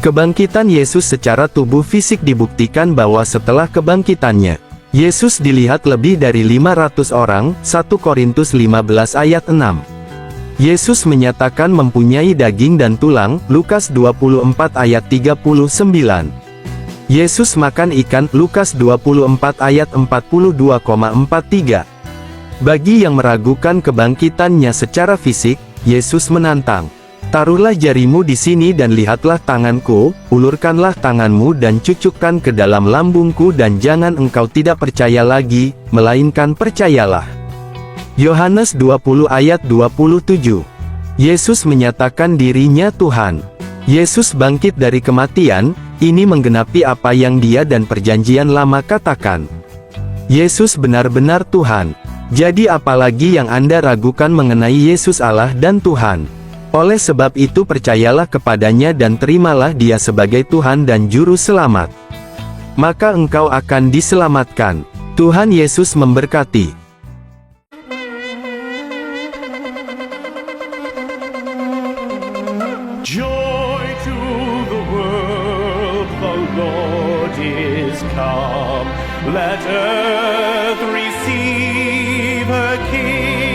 Kebangkitan Yesus secara tubuh fisik dibuktikan bahwa setelah kebangkitannya, Yesus dilihat lebih dari 500 orang, 1 Korintus 15 ayat 6. Yesus menyatakan mempunyai daging dan tulang, Lukas 24 ayat 39. Yesus makan ikan, Lukas 24 ayat 42,43. Bagi yang meragukan kebangkitannya secara fisik, Yesus menantang, "Taruhlah jarimu di sini dan lihatlah tanganku, ulurkanlah tanganmu dan cucukkan ke dalam lambungku dan jangan engkau tidak percaya lagi, melainkan percayalah." Yohanes 20 ayat 27. Yesus menyatakan dirinya Tuhan. Yesus bangkit dari kematian, ini menggenapi apa yang Dia dan Perjanjian Lama katakan. Yesus benar-benar Tuhan. Jadi apalagi yang Anda ragukan mengenai Yesus Allah dan Tuhan? Oleh sebab itu percayalah kepadanya dan terimalah Dia sebagai Tuhan dan Juru Selamat. Maka engkau akan diselamatkan. Tuhan Yesus memberkati. Joy to the world, the Lord is come. Let earth receive her King.